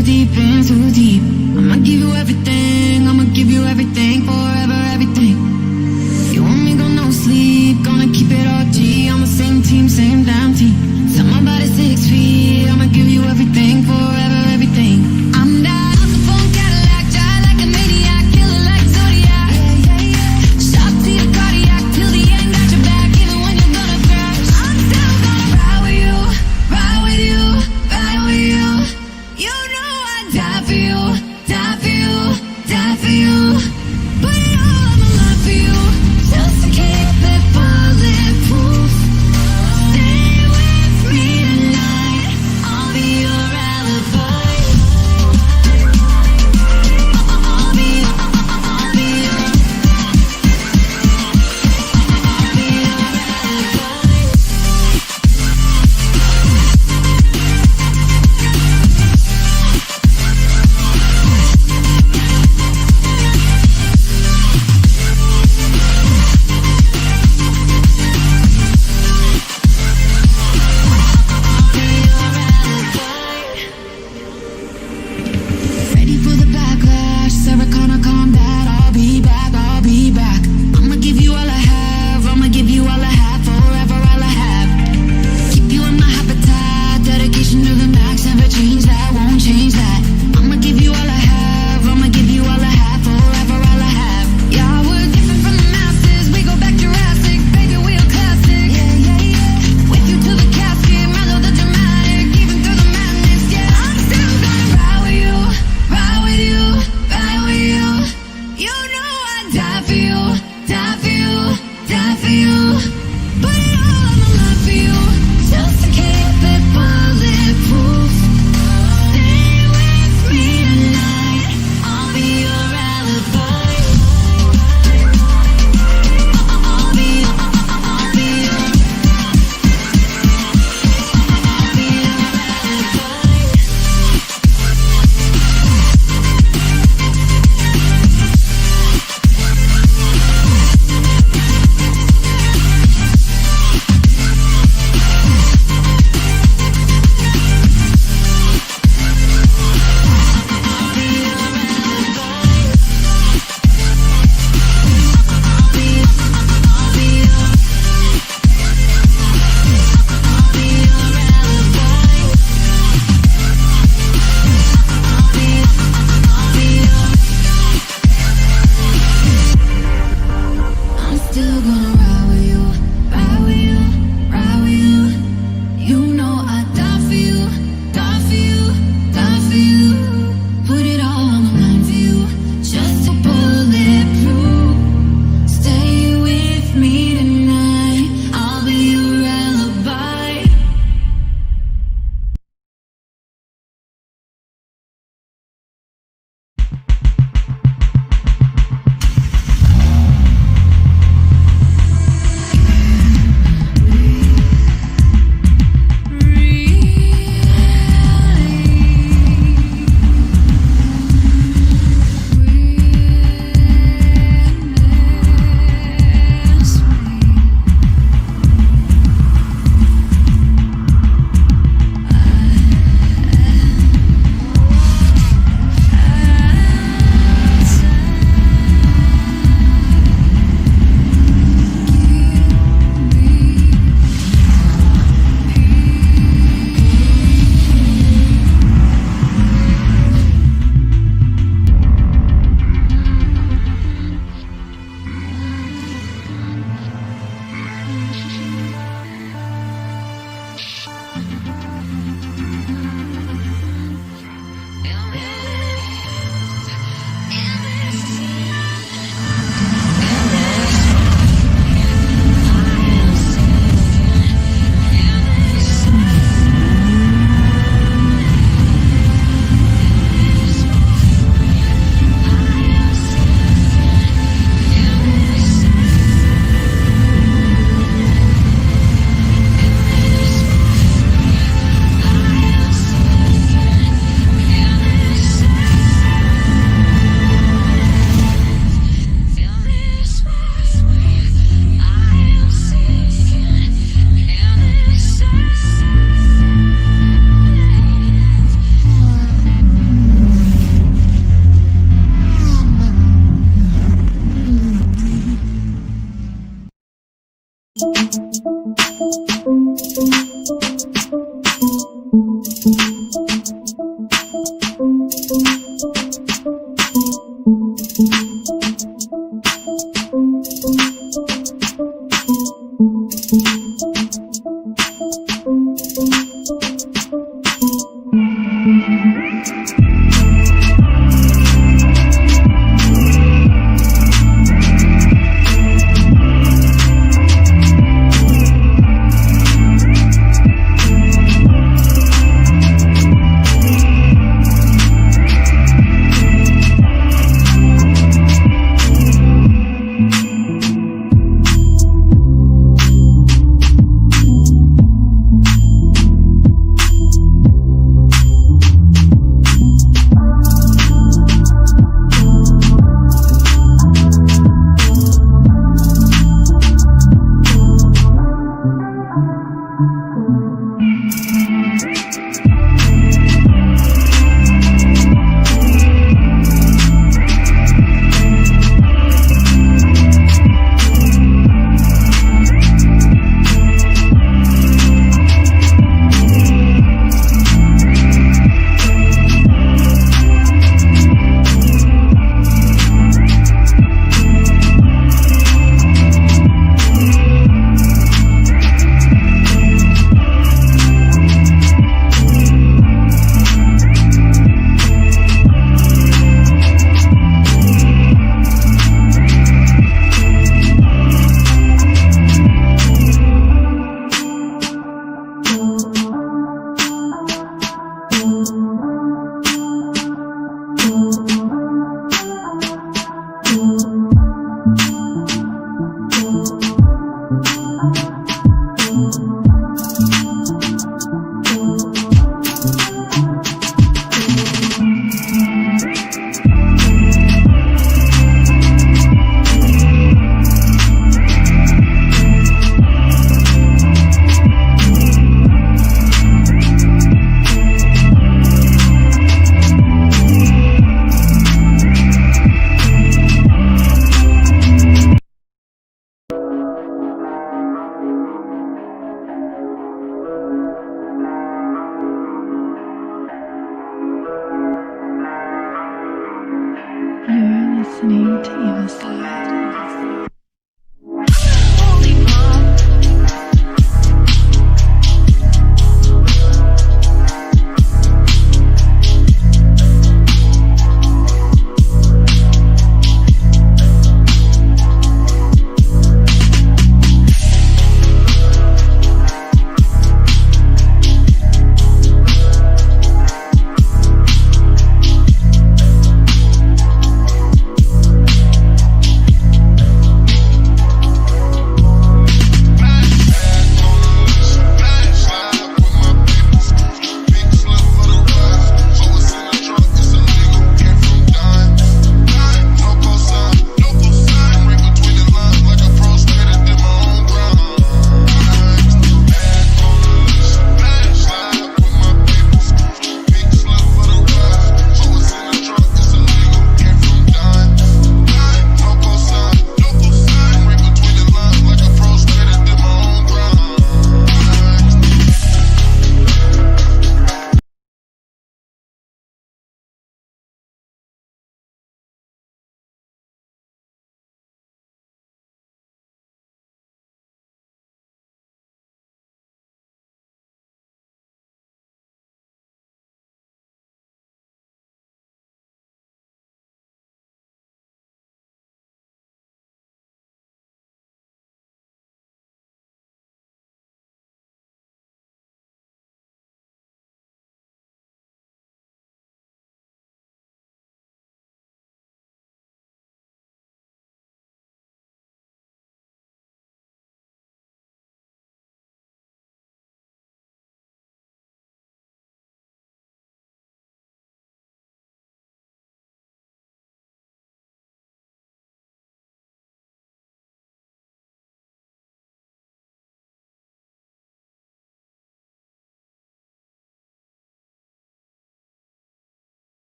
too deep, in too deep. I'ma give you everything, I'ma give you everything, forever everything. You want me, go no sleep, gonna keep it all G. On the same team, same damn team. Tell my body 6 feet, I'ma give you everything, forever everything. I'm that on the phone Cadillac, drive like a maniac, killer like Zodiac. Shot to your cardiac, till the end, got your back, even when you're gonna crash. I'm still gonna ride with you, ride with you, ride with you. You know I'd die for you, die for you, die for you. Put it all on the line for you, just to keep it bulletproof. Stay with me tonight, I'll be your alibi. I'll be your alibi.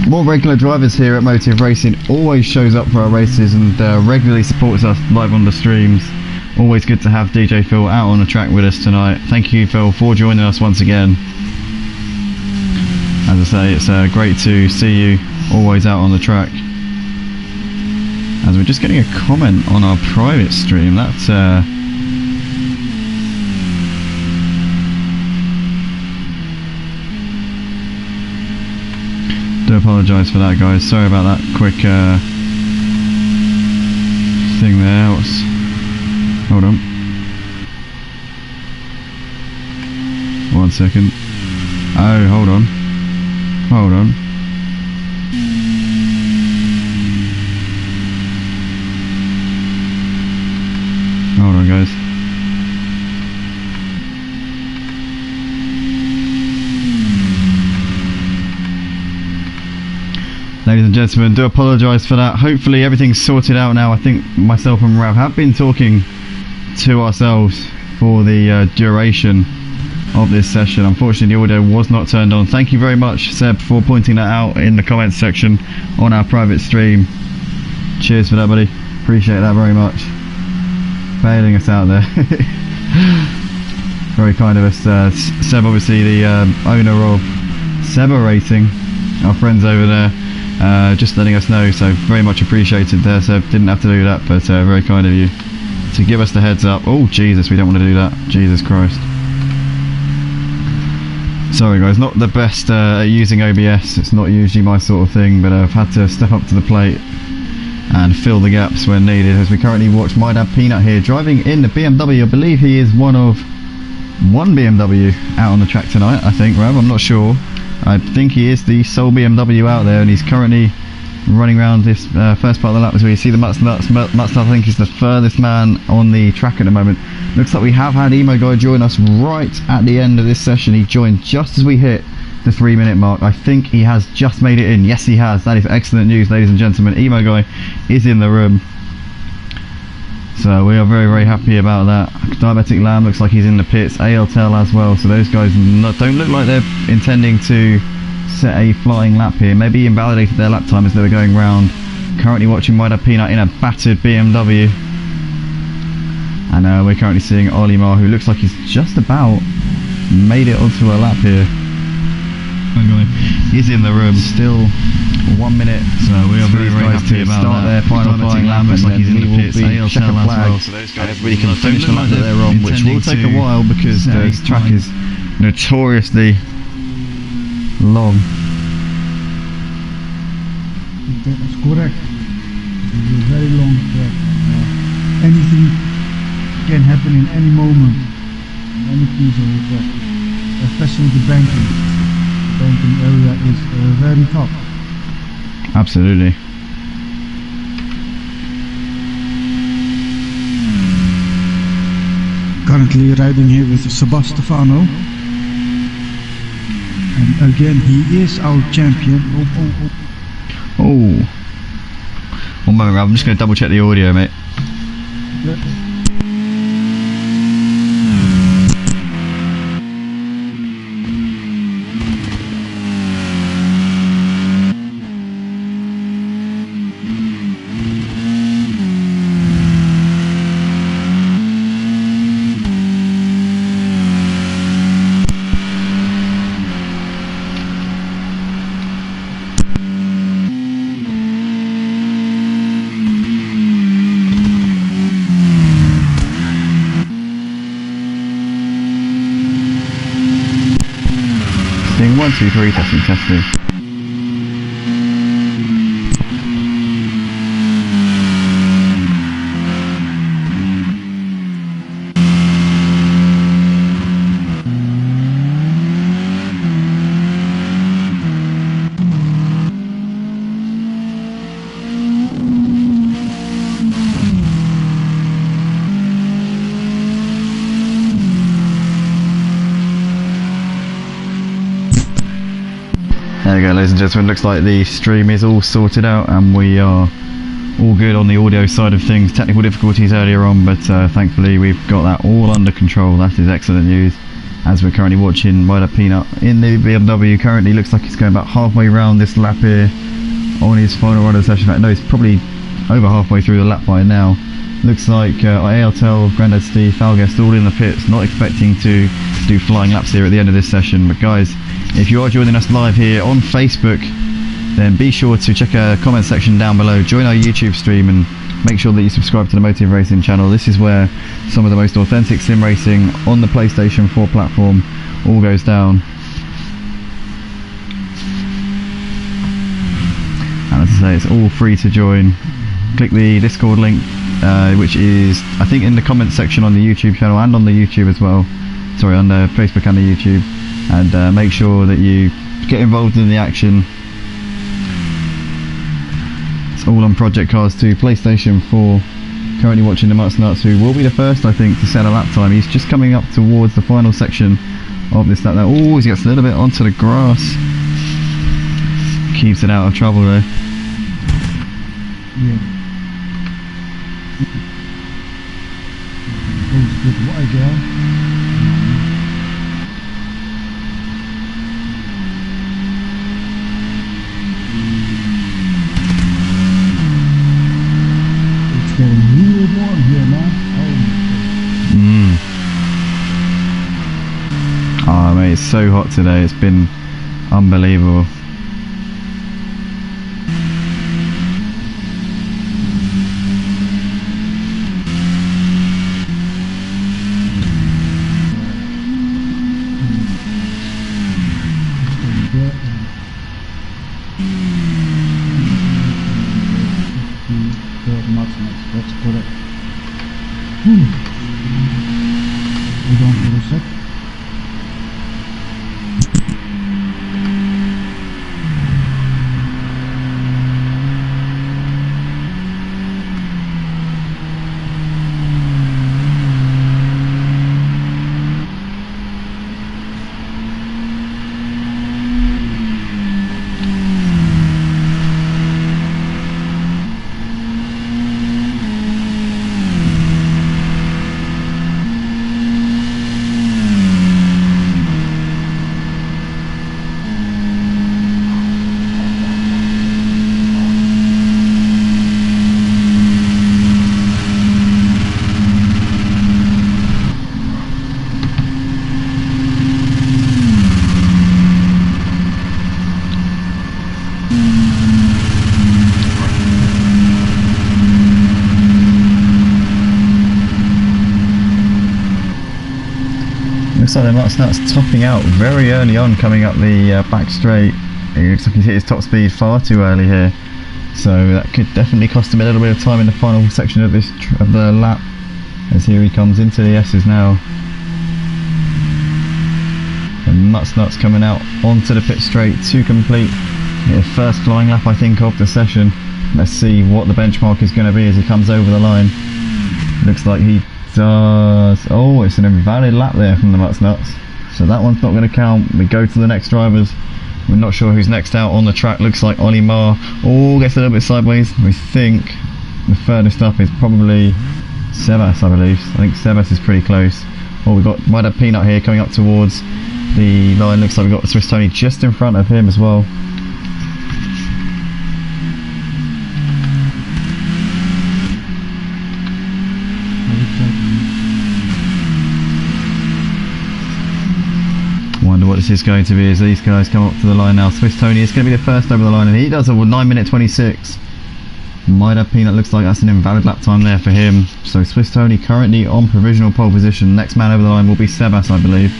more regular drivers here at Motive Racing, always shows up for our races and regularly supports us live on the streams. Always good to have DJ Phil out on the track with us tonight. Thank you, Phil, for joining us once again. As I say, it's great to see you always out on the track. As we're just getting a comment on our private stream, that's do apologise for that, guys. Sorry about that quick thing there. Hold on. 1 second. Oh, hold on. Hold on. Hold on, guys. Ladies and gentlemen, do apologise for that. Hopefully everything's sorted out now. I think myself and Rav have been talking to ourselves for the duration of this session. Unfortunately the audio was not turned on. Thank you very much, Seb, for pointing that out in the comments section on our private stream. Cheers for that, buddy. Appreciate that very much. Bailing us out there. Very kind of us. Seb, obviously the owner of Seba Racing, our friends over there, just letting us know, so very much appreciated there. Seb, didn't have to do that, but very kind of you to give us the heads up. Oh Jesus, we don't want to do that. Jesus Christ. Sorry guys, not the best at using OBS. It's not usually my sort of thing, but I've had to step up to the plate and fill the gaps when needed, as we currently watch my dad Peanut here driving in the BMW. I believe he is one BMW out on the track tonight, I think, Rav, I'm not sure. I think he is the sole BMW out there, and he's currently running around this first part of the lap, as we see the Mutsnuts. Mutsnuts, I think, is the furthest man on the track at the moment. Looks like we have had Emo Guy join us right at the end of this session. He joined just as we hit the 3-minute mark. I think he has just made it in. Yes, he has. That is excellent news, ladies and gentlemen. Emo Guy is in the room, so we are very, very happy about that. Diabetic Lamb looks like he's in the pits. ALTEL as well. So those guys don't look like they're intending to set a flying lap here. Maybe invalidated their lap time as they were going round. Currently watching My Dad Peanut in a battered BMW, and we're currently seeing Olimar, who looks like he's just about made it onto a lap here. He's in the room. Still 1 minute. So we are very, very happy about that. Their final flying lap, looks like he's in the pits. ALTEL as well. So those guys everybody can finish the lap that they're on, which will take a while because this track is notoriously long. That's correct. It's a very long track. Anything can happen in any moment, in any piece of the track, especially the banking. The banking area is very tough. Absolutely. Currently riding here with Sebastefano. And again, he is our champion. Oh. 1 moment, Rob. I'm just going to double check the audio, mate. Yeah. Testing 1 2 3, testing. There we go, ladies and gentlemen, looks like the stream is all sorted out and we are all good on the audio side of things. Technical difficulties earlier on, but thankfully we've got that all under control. That is excellent news. as we're currently watching My Dad Peanut in the BMW. Currently looks like he's going about halfway round this lap here on his final run of the session. In fact, no, he's probably over halfway through the lap by now. Looks like ALTEL, Grandad Steve, Falguest all in the pits, not expecting to do flying laps here at the end of this session. But guys, if you are joining us live here on Facebook, then be sure to check our comment section down below, join our YouTube stream, and make sure that you subscribe to the Motive Racing channel. This is where some of the most authentic sim racing on the PlayStation 4 platform all goes down. And as I say, it's all free to join. Click the Discord link, which is, I think, in the comment section on the YouTube channel and on the YouTube as well. Sorry, on the Facebook and the YouTube. And make sure that you get involved in the action. It's all on Project Cars 2, PlayStation 4. Currently watching the Mutts Nuts, who will be the first, I think, to set a lap time. He's just coming up towards the final section of this lap now. Oh, he gets a little bit onto the grass. Keeps it out of trouble though. Yeah. Goes good wide there. Getting real warm here, man. Oh mate, it's so hot today. It's been unbelievable. That's correct. Hold on for a sec. Looks like the Mutts Nuts topping out very early on, coming up the back straight. It looks like he's hit his top speed far too early here, so that could definitely cost him a little bit of time in the final section of this of the lap. As here he comes into the S's now. And Mutts Nuts coming out onto the pit straight to complete the first flying lap, I think, of the session. Let's see what the benchmark is going to be as he comes over the line. Looks like he does. Oh, it's an invalid lap there from the Mutts Nuts, so that one's not going to count. We go to the next drivers. We're not sure who's next out on the track. Looks like Ollie Marr. Oh, gets a little bit sideways. We think the furthest up is probably Sebas, I believe. I think Sebas is pretty close. Oh, we've got My Dad Peanut here coming up towards the line. Looks like we've got Swiss Tony just in front of him as well. Wonder what this is going to be as these guys come up to the line now. Swiss Tony is going to be the first over the line, and he does a 9:26. My Dad Peanut looks like that's an invalid lap time there for him. So Swiss Tony currently on provisional pole position. Next man over the line will be Sebas, I believe.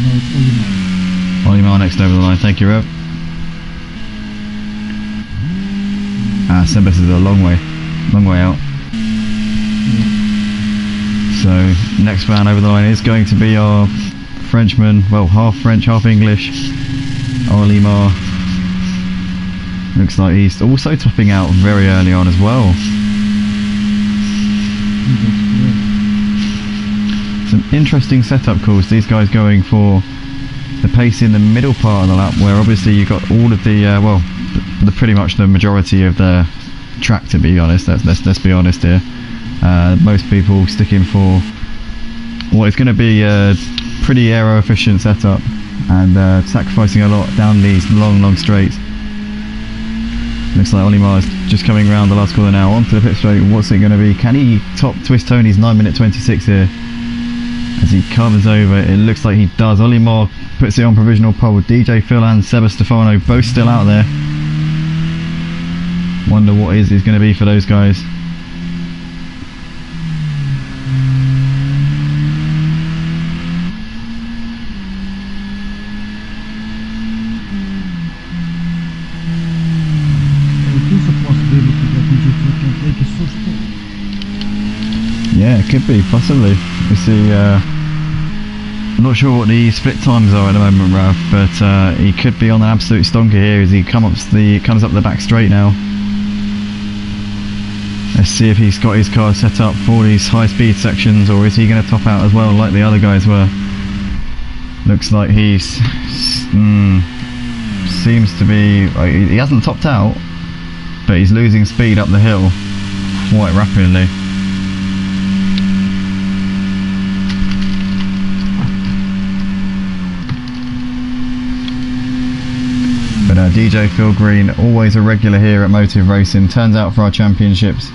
No, it's Ollie Marr next over the line. Thank you, Rev. Sebas is a long way out. So next man over the line is going to be our Frenchman, well, half French, half English, Ollie Marr. Looks like he's also topping out very early on as well. Some interesting setup calls. These guys going for the pace in the middle part of the lap, where obviously you've got all of the pretty much the majority of the track, to be honest. Let's be honest here. Most people sticking for what is going to be a pretty aero efficient setup, and sacrificing a lot down these long straights. Looks like Olimar's just coming around the last corner now onto the pit straight. What's it going to be? Can he top Twist Tony's 9:26 here as he covers over? It looks like he does. Olimar puts it on provisional pole. DJ Phil and Seba Stefano both still out there. Wonder what is going to be for those guys. Yeah, it could be, possibly. We see, I'm not sure what the split times are at the moment, Rav, but he could be on an absolute stonker here as he comes up the back straight now. Let's see if he's got his car set up for these high speed sections, or is he going to top out as well like the other guys were. Looks like he's seems to be, he hasn't topped out, but he's losing speed up the hill quite rapidly. But DJ Phil Green, always a regular here at Motive Racing, turns out for our championships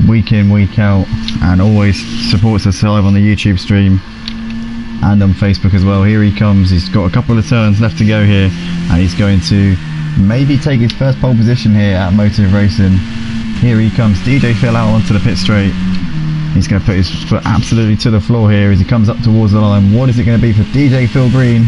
week in, week out, and always supports us live on the YouTube stream and on Facebook as well. Here he comes, he's got a couple of turns left to go here, and he's going to maybe take his first pole position here at Motive Racing. Here he comes, DJ Phil out onto the pit straight. He's going to put his foot absolutely to the floor here as he comes up towards the line. What is it going to be for DJ Phil Green?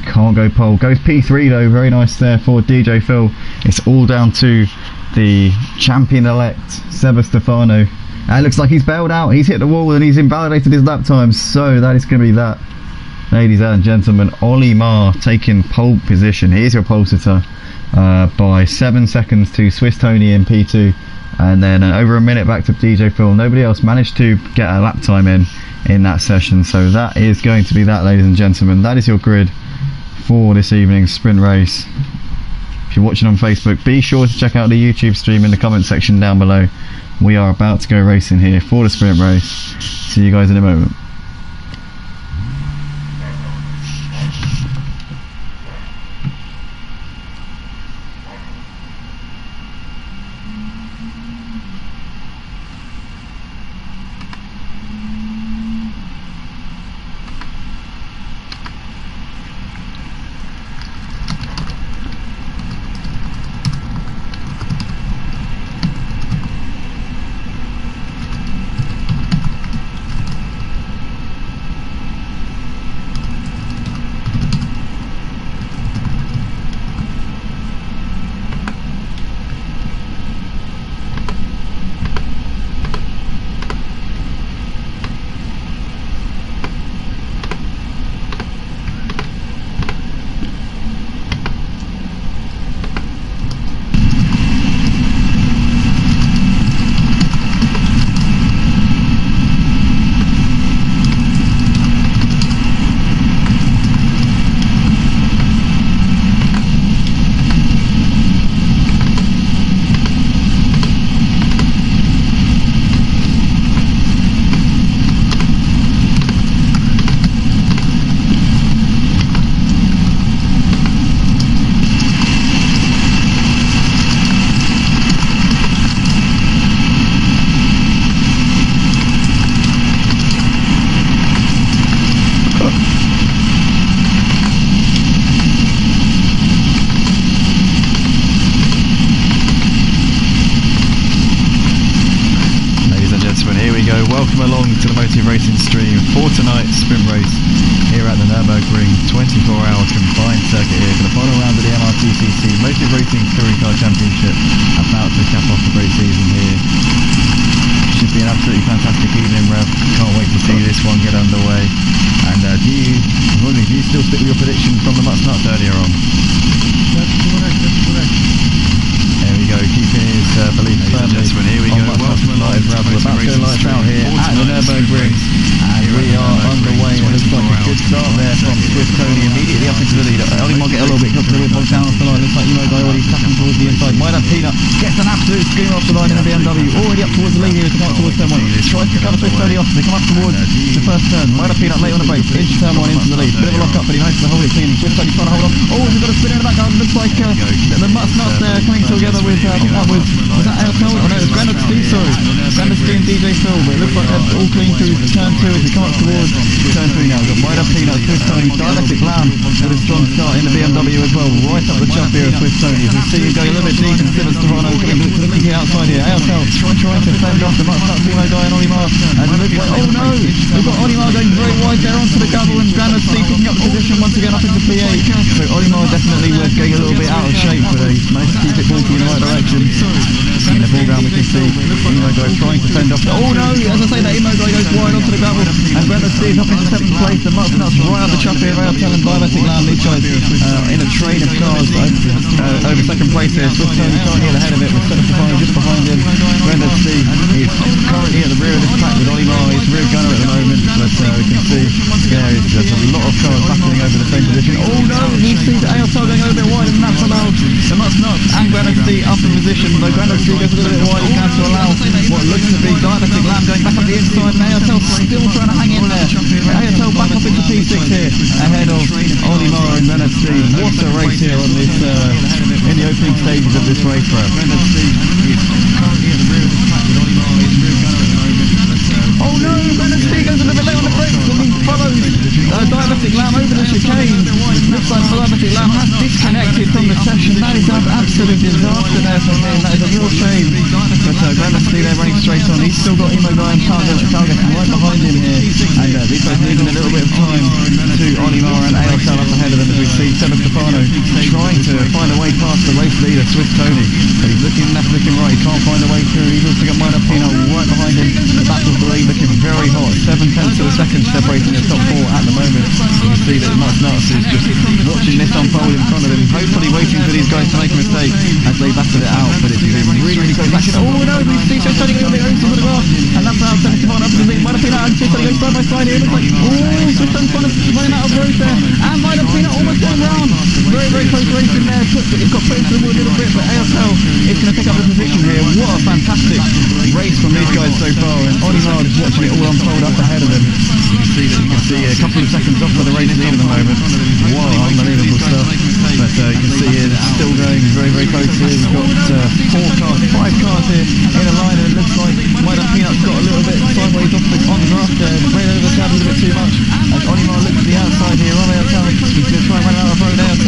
Can't go pole, goes P3 though. Very nice there for DJ Phil. It's all down to the champion-elect Seba Stefano. And it looks like he's bailed out, he's hit the wall and he's invalidated his lap time, so that is going to be that. Ladies and gentlemen, Olimar taking pole position. Here's your pole sitter by 7 seconds to Swiss Tony in P2, and then over a minute back to DJ Phil. Nobody else managed to get a lap time in that session, so that is going to be that, ladies and gentlemen. That is your grid for this evening's sprint race. If you're watching on Facebook, be sure to check out the YouTube stream in the comment section down below. We are about to go racing here for the sprint race. See you guys in a moment. Welcome along to the Motive Racing stream for tonight's sprint race here at the Nurburgring 24-hour combined circuit here for the final round of the MRTCC Motive Racing Touring Car Championship, about to cap off a great season here. Should be an absolutely fantastic evening, Rev. Can't wait to see this one get underway. And do you still stick with your prediction from the Mutts earlier on? That's correct. There we go, keeping his belief firmly. Here we go, welcome along to the Motive Racing lights out here at the Nurburgring, and we are underway. It looks like a good start there from Swiss Tony, immediately up into the lead. Olimar get a little bit bogged down off the line. Looks like you guys already tapping towards the inside. Might Peanut gets an absolute screamer off the line in a BMW, already up towards the lead here as they come up towards turn 1. Tries to cover Swiss Tony off as they come up towards the first turn. Might Peanut late on the brakes, into turn 1 into the lead. Bit of a lock up, but he manages to hold it cleanly. Swiss Tony trying to hold on. Oh, he's got a spin in the background. Looks like the Nuts there coming together with, I think that was that ALK? Oh no, it was Grandad Steve, sorry. Grandad Steve and DJ Phil, but it looks like they're all clean through turn 2 as we come up towards turn 3 now. We've got Might Peanut, Swiss Tony, Dialectic Lamb with a strong start in the BMW as well, right up the chuff here of Swiss Tony. As we see him going a little bit deep and Simmons Toronto looking here outside here. ALK trying to fend off the Nuts, Timo Guy and Olimar. And it looks like, oh no, we've got Olimar going very wide there onto the gravel and Grandad Steve picking up the position once again up into P8. So Olimar definitely was getting a little bit out of shape, but he's managed to keep it pointing in the right direction. In the foreground we can see Imo Guy trying to fend off. Oh no, as I say, that Imo Guy goes wide onto the gravel and Grandad Steve's up into 7th place. The Nuts right up the chuff here. Rail Tell and Diabetic Lamb, these guys in a train of cars over 2nd place here. Swiss Tony currently at the head of it with Stefan Stefano just behind him. Grandad Steve is currently at the rear of this track with Olimar. He's rear gunner at the moment, but we can see there's a lot of cars battling over the same position. Oh no, we see the ALK going a little bit wide and that's allowed the Nuts and Grandad Steve up in position. Though Grandad Steve goes a little bit wide, he has to allow what looks to be Diabetic Lamb going back up the inside and ALK still trying to hang in there. ALK back up into P6 here ahead of Olimar and Grandad Steve. What a race here on this in the opening stages of this race for us. Grandad Steve is currently at the rear of the track with Olimar. He's rear gunner at the moment. Oh no, Grandad Steve goes a little bit late on the brakes and he follows Diabetic Lamb over the chicane. Looks like Diabetic Lamb has disconnected from the session. That is an absolute disaster there for him. That is a real shame. But Grandad Steve there running straight on. He's still got Imo Guy and Target right behind him here. And these guys losing a little bit of time to Olimar and ALK up ahead of them as we see Stefan Stefano trying to find a way past the race leader Swiss Tony. But he's looking left, looking right. He can't find a way through. He's also got Might Peanut right behind him. The battle's the lead looking very hot. 7/10 of a second separating the top 4 at the moment. You can see that Nuts is just watching this unfold in front of him, hopefully waiting for these guys to make a mistake as they battle it out. But it's really, really close. Oh no, we see Swiss Tony going a bit over to the grass, and that's how Stefan up to the lead. Might Peanut and Swiss Tony go side by side here. It looks like Swiss Tony running out of road there, and Might Peanut almost going round. Very, very close race in there. It's got put into the wood a little bit, but ALK is going to pick up the position here. What a fantastic race from these guys so far, and Olimar is watching it all unfold up ahead of him. You can see a couple of seconds off for the race lead at the moment. Wow, unbelievable stuff. But you can see here it's still going very, very close here. We've got 5 cars here in a line, and it looks like Might Peanut's got a little bit sideways off on the grass there, ran over the cab a little bit too much. As Olimar looks to the outside here on ALK, he's going to try and run out of road. ALK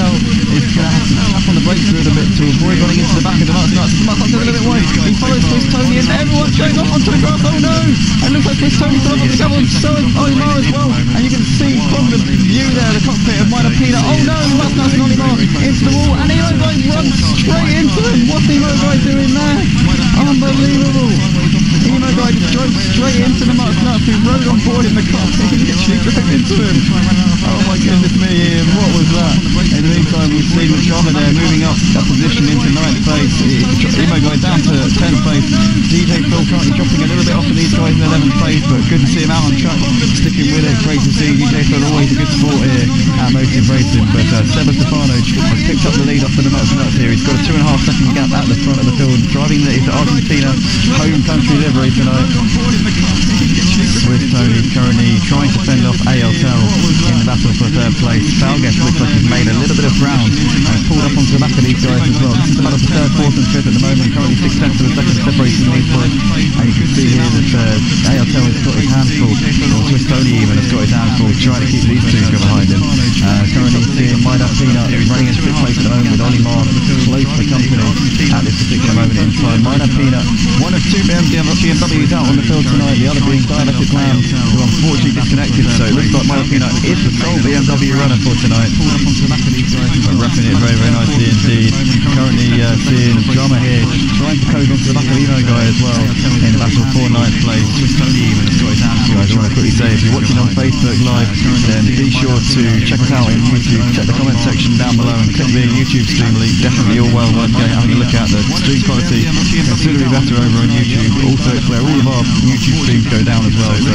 is going to have to tap on the brakes a little bit to avoid running into the back of the Nuts. The Nuts a little bit wide. He follows Swiss Tony, and everyone's going off onto the grass. Oh no! And looks like Swiss Tony's on the gravel, and so is Olimar as well. And you can see from the view there, the cockpit of Might Peanut. Oh no, Nuts and Olimar into the wall, and Imo Guy runs straight into him. What's Imo Guy doing there? Unbelievable! Imo Guy just drove straight into the Nuts, who rode on board in the cockpit. He literally drove into him. Oh my goodness me, Ian, what was that? In the meantime, we've seen the driver there moving up that position into 9th place. Imo Guy down to 10th place. DJ Phil currently dropping a little bit off of these guys in 11th place, but good to see him out on track, sticking with it. Great to see DJ Phil, always a good support here at Motive Racing. But Stefan Stefano has picked up the lead off of the Nuts here. He's got a 2.5 second gap at the front of the field, driving the Argentina home country livery tonight. Swiss Tony currently trying to fend off ALK in the battle for 3rd place. Falgesh looks like he's made a little bit of ground and pulled up onto the back of these guys as well. This is the battle for 3rd, 4th and 5th at the moment, currently 6/10 of a second separating these boys. And you can see here that ALK has got his hands full, or Swiss Tony even has got his hands full, trying to keep these two behind him. Currently seeing Might Peanut running in 6th place at the moment with Olimar close for company at this particular moment in time. Might Peanut, one of 2 BMWs out on the field tonight, the other being Diabetic Lamb, who unfortunately disconnected, so it looks like Might Peanut is the sole BMW runner for tonight. But repping it very, very nicely indeed. Currently racing. Drummer here, trying to close onto the back of Emo Guy as well in the battle for 9th place. Guys, I want to quickly say, if you're watching on Facebook Live, then be sure to check us out on YouTube. Check the comment section down below and click the YouTube stream link. Definitely all well worth having a look at. The stream quality considerably better over on YouTube. Also, it's where all of our YouTube streams go down as well. So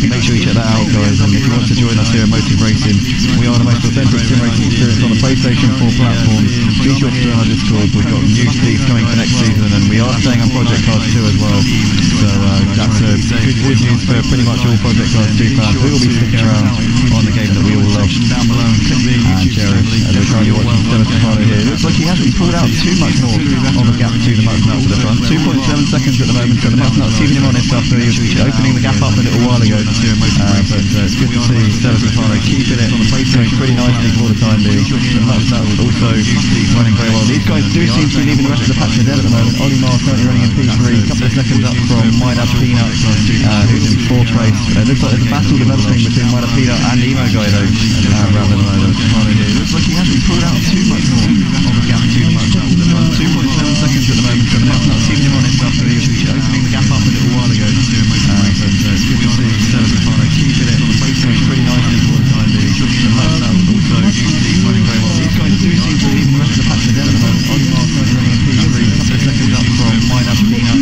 make sure you check that out, guys. And if you want to join us here at Motive Racing, we are the most authentic sim racing experience on the PlayStation 4 platform. Be sure to join our Discord. We've got new speeds coming for next season, and we are staying on Project Cars 2 as well. So that's good news for pretty much all Project Cars 2 fans. We will be sticking around on the game that we all love and cherish. We're currently watching Stefano here. It looks like he hasn't pulled out too much more of a gap to the Mutton to the front. 2.7 seconds at the moment, so the Mutton keeping him honest after he was opening the gap up a little while ago. But it's good to see Stefano keeping it doing pretty nicely for the time being. The Mutton also running very well. These guys do seem to be leaving the rest of the pack for dead at the moment. Olimar currently running in P3, a couple of seconds up from Minab Peanut, who's in 4th place. It looks like there's a battle developing between Minab Peanut and Emo Guy though, around the moment. It looks like he hasn't pulled out too much more of a gap to the Mutton. 2.7 seconds at the moment, so the Mutton keeping him honest after he was opening the gap up a little while ago. But it's good to see Stefano keeping it doing pretty nicely for the time being. The Mutton also running very well. These guys do seem to be leaving the rest of the pack for dead at the moment. Olimar currently running in P3, a couple of seconds up from Minab Peanut,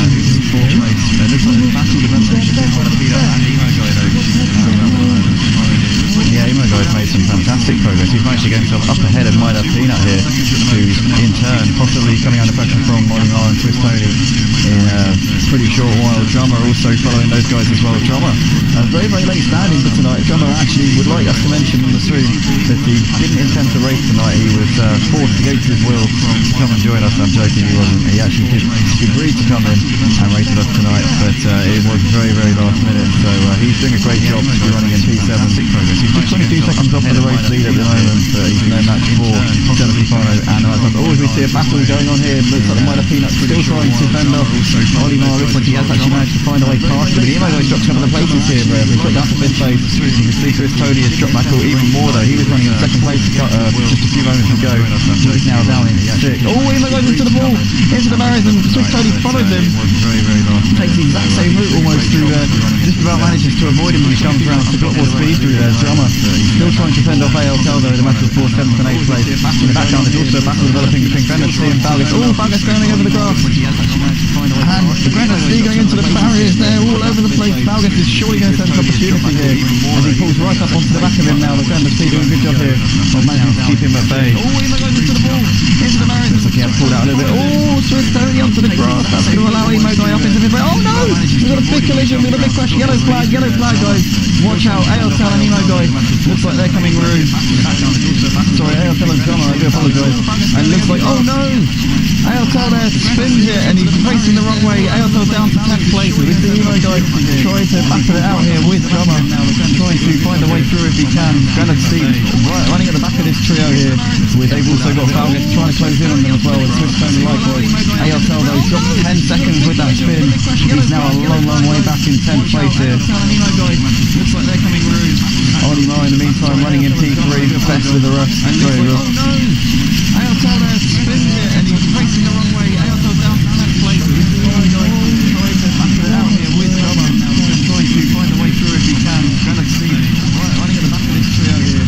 who's in 4th place. It looks like there's a battle developing between Minab Peanut and Emo Guy though, around the moment. Yeah, Emo Guy's made some fantastic progress. He's managed to get himself up ahead of Minab Peanut here, who's in turn possibly coming under pressure from Olimar and Swiss Tony in a pretty short while. Drummer also following those guys as well. Drummer, very, very late standing for tonight. Drummer actually would like us to mention on the stream that he didn't intend to race tonight. He was forced against his will to come and join us. I'm joking, he wasn't. He actually did agree to come in and race with us tonight, but it was very, very last minute. So he's doing a great job to be running in P7. He's just 22 seconds off of the race lead at the moment, but he's no match for Stefano and as we see a battle going on here. Looks like the Minor Peanut still trying to fend off Olimar. Looks like he has actually managed to find a way past him. But the Emo Guy's dropped a couple of places here, bro. He's got down to 5th place. You can see Chris Tony has dropped back even more though. He was running in 2nd place just a few moments ago. He's now down in 6th. Oh, Emo Guy's into the ball, into the barriers, and Swiss Tony follows him. Takes the exact same route almost through just about manages to avoid him when he comes around. He's got more speed through there. Drummer still trying to fend off ALTL though in the battle for 7th and 8th place. In the background there's also a battle developing between Grenadier and Falgas. Oh, Falgas going over the grass. And the Grenadier going into the barriers there all over the place. Falgas is surely going to have an opportunity here as he pulls right up onto the back of him now. The Grenadier doing a good job here of managing to keep him at bay. Oh, he goes into the ball, into the barriers. Looks like he has pulled out a little bit. Oh, Swiss Tony onto the grass. That's going to allow Emo Guy up into the bay. Oh no! We've got a big collision, we've got a big crash. Yellow flag guys. Watch out, ALTL and Emo Guy. Looks like they're coming through. Sorry, ALTL and Drummer, I do apologise. And it looks like, oh no! ALTL there spins it and he's facing the wrong way. ALTL down to 10th place. We see Emo Guy trying to battle it out here with Drummer, trying to find a way through if he can. Granite Steve running at the back of this trio here. They've also got Falgas trying to close in on them as well, and Swiss Tony likewise. ALTL though drops 10 seconds with that spin. He's now a long way back in 10th place here. Looks like they're coming through. Olimar in the meantime running in P3, best with the rest. Sorry, Ross. ALTL there spins it and he's facing the wrong way. ALTL down to 10th place. Trying to battle it out here with Drummer, trying to find a way through if he can. Granite Steve running at the back of this trio here.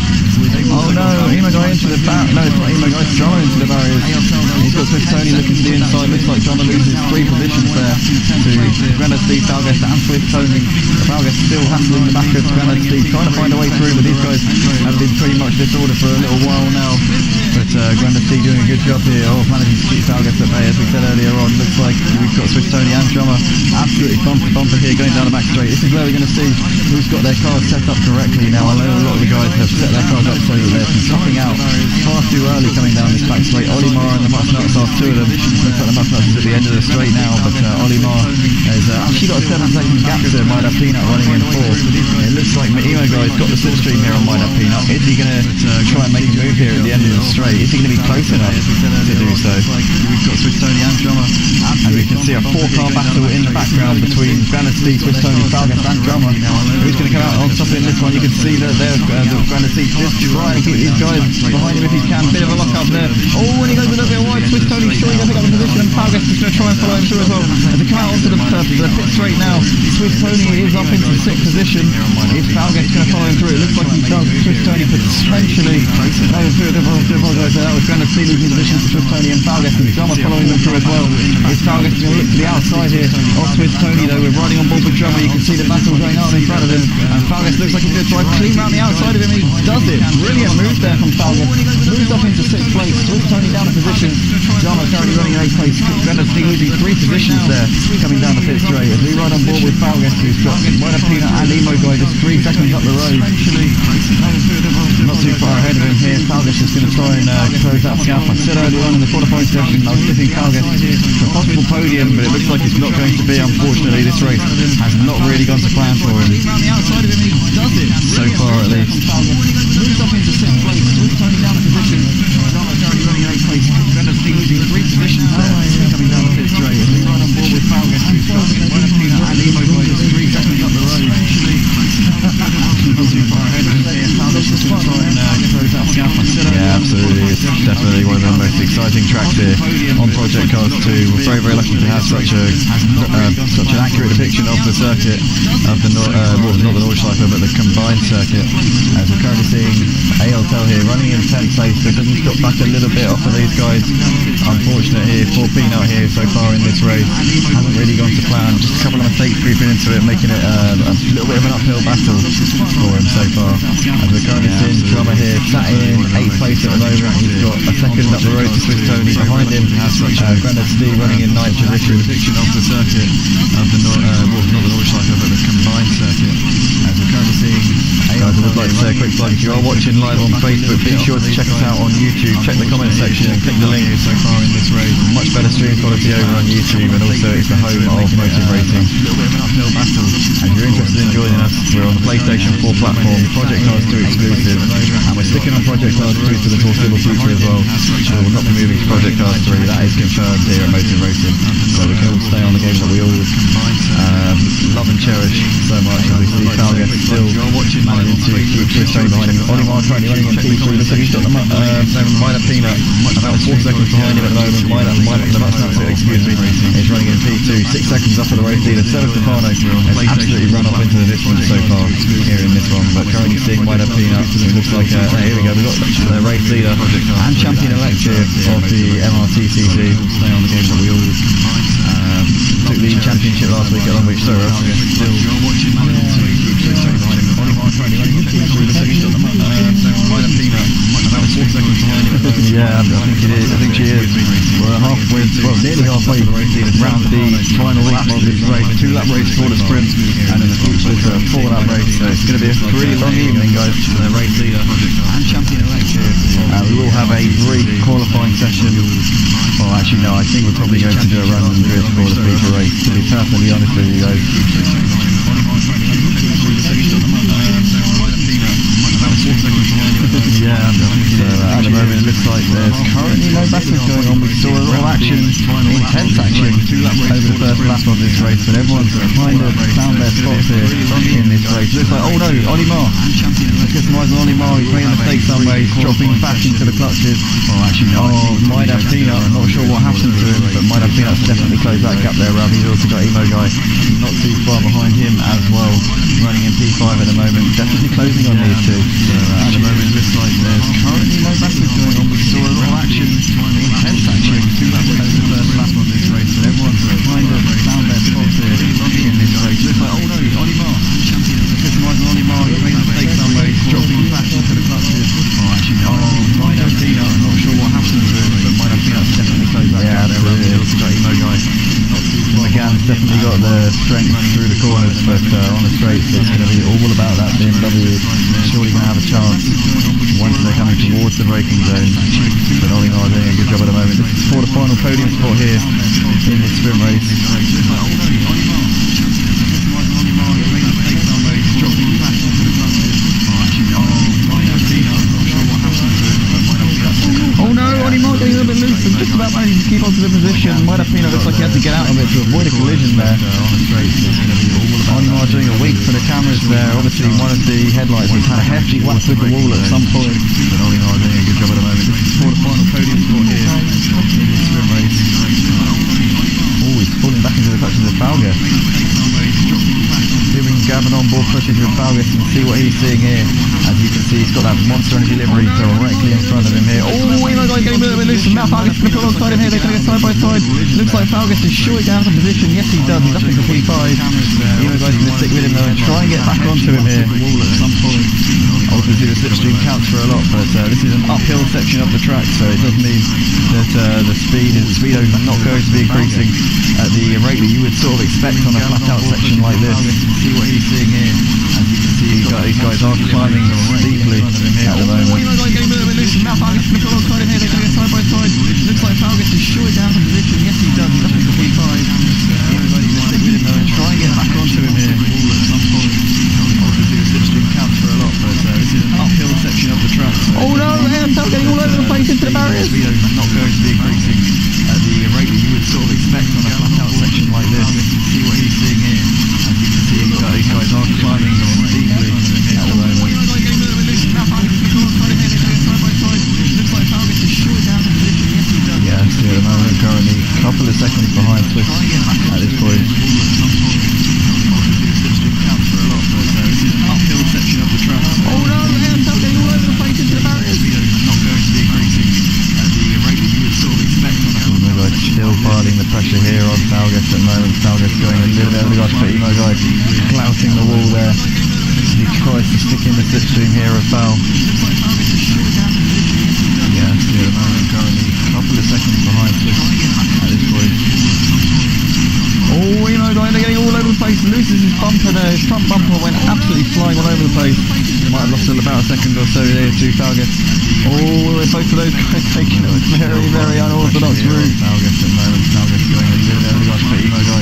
Oh no, Emo Guy into the back. No, it's not Emo Guy, it's Drummer into the barriers. He's got Swiss Tony looking to the inside. Looks like Drummer loses 3 positions there to Granite Steve, Falgas and Swiss Tony. Falgas still hassling the back of Granite Steve, trying to find a way through, but these guys have been pretty much disordered for a little while now. But Granite Steve doing a good job here of managing to keep Falgas at bay. As we said earlier on, looks like we've got Swiss Tony and Drummer absolutely bumper to bumper here going down the back straight. This is where we're going to see who's got their cars set up correctly now. I know a lot of the guys have set their cars up so that they're topping out far too early coming down this back straight. Olimar and the Mutnuts are 2 of them. Looks like the Mutnuts is at the end of the straight now, but Olimar has actually got a 7-second gap to Minab Peanut running in 4th. It looks like Emo Guy's got the slipstream here on Minab Peanut. Is he going to try and make a move here at the end of the straight? Is he going to be close enough to do so? We've got Swiss Tony and Drummer, and we can see a 4-car battle in the background between Granite Steve, Swiss Tony, Falgas and Drummer. Who's going to come out on top in this one? You can see that they're Granite Steve just trying to keep these guys behind him if he can. Bit of a lock up there. Oh, and he goes a little bit wide. Swiss Tony sure going to try and follow him through as well. As they come out onto the pit straight now, Swiss Tony is up into 6th position. Is Falgas going to follow him through? It looks like he does. Swiss Tony potentially going through. I do apologise there. That was Granada C losing position to Swiss Tony and Falgas and Drummer following them through as well. Is Falgas going to look to the outside here of Swiss Tony though? We're riding on board with Drummer. You can see the battle going on in front of him. And Falgas looks like he's going to try clean around the outside of him. He does it. Brilliant move there from Falgas. Moves up into 6th place. Swiss Tony down a position. Drummer currently running in 8th place. Granada C losing 3 positions there coming down the pit straight. As we ride on board with Falgas, who's got Minor Peanut and Emo Guy just 3 seconds up the road. Not too far ahead of him here. Falgas is going to try and close that gap. I said earlier on in the qualifying session I was tipping Falgas for a possible podium, but it looks like it's not going to be. Unfortunately, this race has not really gone to plan for him. So far at least. Moves up into 6th place. Swiss Tony down a position. Drummer currently running in 8th place. Granada C losing 3 positions there coming down the pit straight. As we ride on board with Falgas, who's got Minor Peanut and Emo Guy just 3 seconds up the road. Not too far ahead of him here. Falgas is going to try and close that gap. Yeah, absolutely. It's definitely one of the most exciting tracks here on Project Cars 2. We're very, very lucky to have such an accurate depiction of the circuit, of the not the Nordschleife, but the combined circuit. As we're currently seeing ALTEL here running in 10th place. They doesn't drop back a little bit off of these guys. Unfortunate here for Peanut here so far in this race. Hasn't really gone to plan. Just a couple of mistakes creeping into it, making it a little bit of an uphill battle for him so far. As we're currently seeing Drummer here sat in 8th place at the moment. He's got a second up the road to Swiss Tony. Behind him, Granada C running in 9th position. Depiction of the circuit, of the not the Nordschleife, but the combined circuit. As we're currently seeing, guys, I would like to say a quick plug. If you are watching live on Facebook, be sure to check us out on YouTube. Check the comment section and click the link. So far in this race, much better stream quality over on YouTube, and also it's the home of motor racing. And if you're interested in joining us, we're on the PlayStation 4 platform, Project Cars 2 exclusive, and we're sticking on Project Cars 2 for the foreseeable future as well. So we'll not be moving to Project Cars 3. That is confirmed here at Motor Racing. So we can all stay on the game that we all love and cherish so much. As we see Falgas still managing to keep Swiss Tony behind him. Olimar currently running in P3. Looks like he's got them up. Minor Peanut about 4 seconds behind him at the moment. Is running in P2, 6 seconds up of the race leader. Sergio Stefano has absolutely run off into the distance so far here in this one, but currently seeing Minor Peanut. It looks like here we go. We've got the race leader and champion elect here of the MRTCC. Stay on the game that we all took the championship last week at Long Beach Sorrow. Still watching yeah, I think she is. We're halfway, well, nearly halfway round the final lap of this race. 2 lap race for the sprint, and in the future it's a 4 lap race. So it's going to be a pretty long evening, guys. The race leader and champion elect here. We will have a brief qualifying session. Well, actually no, I think we're probably going to do a run and drift for the feature race, to be perfectly honest with you guys. Yeah, so at the moment it looks like there's currently no battles going on. We saw a lot of action, intense action over the first lap of this race, but everyone's kind of found their spots here in this race. Looks like, oh no, Olimar. Let's get some eyes on Olimar. He's made a mistake somewhere. He's dropping back into the clutches. Minor Peanut. I'm not sure what happened to him, but Minor Peanut's definitely closed that gap there, Rob. He's also got Emo Guy not too far behind him as well, running in P5 at the moment. Definitely closing on these two. At the moment it looks like there's currently no battles going on. We saw a lot of action, intense action over the first lap of this race, but everyone's kind of found their spots here in this race. Looks like, oh no, Olimar. Let's get some eyes on Olimar. He's made a mistake somewhere. He's dropping back into the clutches. Minor Peanut. I'm not sure what happened to him, but Minor Peanut's definitely closed that gap there. He's also got Emo Guy. McGann's definitely got the strength through the corners, but on the straights it's going to be all about that BMW. Surely going to have a chance once they're coming towards the braking zone. But Olimar doing a good job at the moment. This is for the final podium spot here in this sprint race. Oh no, Olimar getting a little bit loose and just about managing to keep onto the position. Minor Peanut looks like he had to get out of it to avoid a collision there. Olimar doing a wait for the cameras there. Obviously one of the headlights has had a hefty whack with the wall at some point. But Olimar doing a good job at the moment. This is for the final podium spot here in this sprint race. pushes with Falgus and see what he's seeing here. As you can see, he's got that monster energy livery directly in front of him here. Oh, Emo Guy getting a little bit loose, and now Falgus is going to put alongside him here. They're going to go side by side. Looks like Falgus is surely down to position. Yes, he does. He's up into P5. Emo Guy's going to stick with him though and try and get back onto him here. Obviously the slipstream counts for a lot, but this is an uphill section of the track, so it does mean that the speedo is not going to be increasing at the rate that you would sort of expect on a flat out section like this. See what he's seeing here. As you can see, these guys are climbing steeply at the moment. Side by side. Looks like Falgus is surely down to position. Yes, he does. He's up into P5. Everybody's going to stick with him though and try and get back onto him here. Obviously the slipstream counts for a lot, but this is an uphill section of the track. Oh no, Airtel getting all over the place into the barriers. The speedo is not going to be increasing at the rate that you would sort of expect on a flat out section like this. See what he's seeing here. As you can see, these guys are climbing steeply at the moment. Yeah, see at the moment currently a couple of seconds behind Swift at this point. Uphill section of the track. Oh no, Airtel getting all over the place into the barriers. Not going to be increasing at the rate that you would sort of expect on a Emo Guy still piling the pressure here on Falgus at the moment. Falgus going a little bit over the guys, but Emo Guy clouting the wall there. He tries to stick in the slipstream here of Foul. Yeah, see at the moment currently a couple of seconds behind Swift at this point. Oh, Emo Guy, they're getting all over the place. Loses his bumper there. His front bumper went absolutely flying all over the place. Might have lost about a second or so there to Falgus. Oh, both of those guys taking a very, very unorthodox route. Falgus at the moment. Falgus going a little bit over the guys, but Emo Guy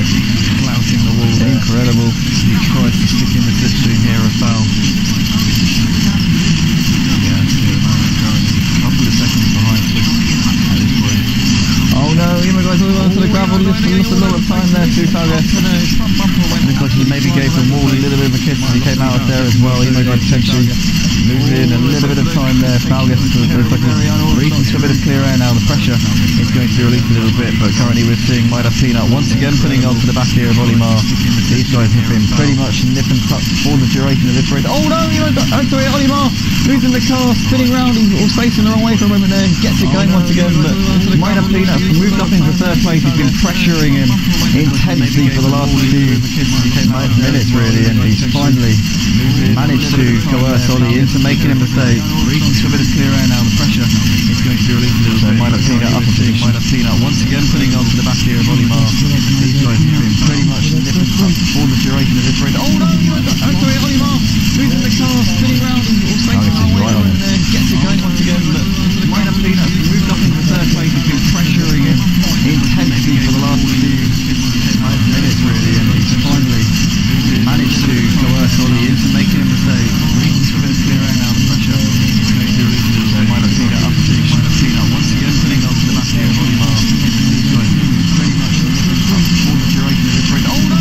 clouting the wall there. Incredible. He tries to stick in the slipstream here of Foul. Yeah, see at the moment currently a couple of seconds behind Swift at this point. Oh no, Emo Guy's all onto the gravel, lost a lot of time there to Falgus. Looks like he maybe gave the wall a little bit of a kiss as he came out of there as well. Emo Guy potentially losing a little bit of time there. Falgus looks like he's reaching to a bit of clear air now. The pressure is going to be released a little bit, but currently we're seeing Maida Peanut once again putting onto the back here of Olimar. These guys have been pretty much nip and tuck for the duration of this race. Oh no, sorry, Olimar losing the car, spinning round, or facing the wrong way for a moment there, gets it going once again, but Maida Peanut moved up into third place. He's been pressuring him intensely for the last few minutes really, and he's finally managed to coerce Ollie into making a mistake. Reaching to a bit of clear air now. The pressure is going to be released a little bit. Maida Peanut up a position. Maida Peanut once again putting onto the back here of Olimar. These guys have been pretty much nip and tuck for the duration of this race. Oh no, sorry, Olimar losing the car, spinning round, or facing the wrong way for a moment there, gets it going once again, but Maida Peanut moved up into third place. He's been pressuring him intensely for the last few minutes really, and he's finally managed to coerce Ollie into making a mistake. Reaching to a bit of clear air now. The pressure is going to be released a little bit. Maida Peanut up a position. Maida Peanut once again putting onto the back here of Olimar. These guys have been pretty much up for the duration of this race. Oh no,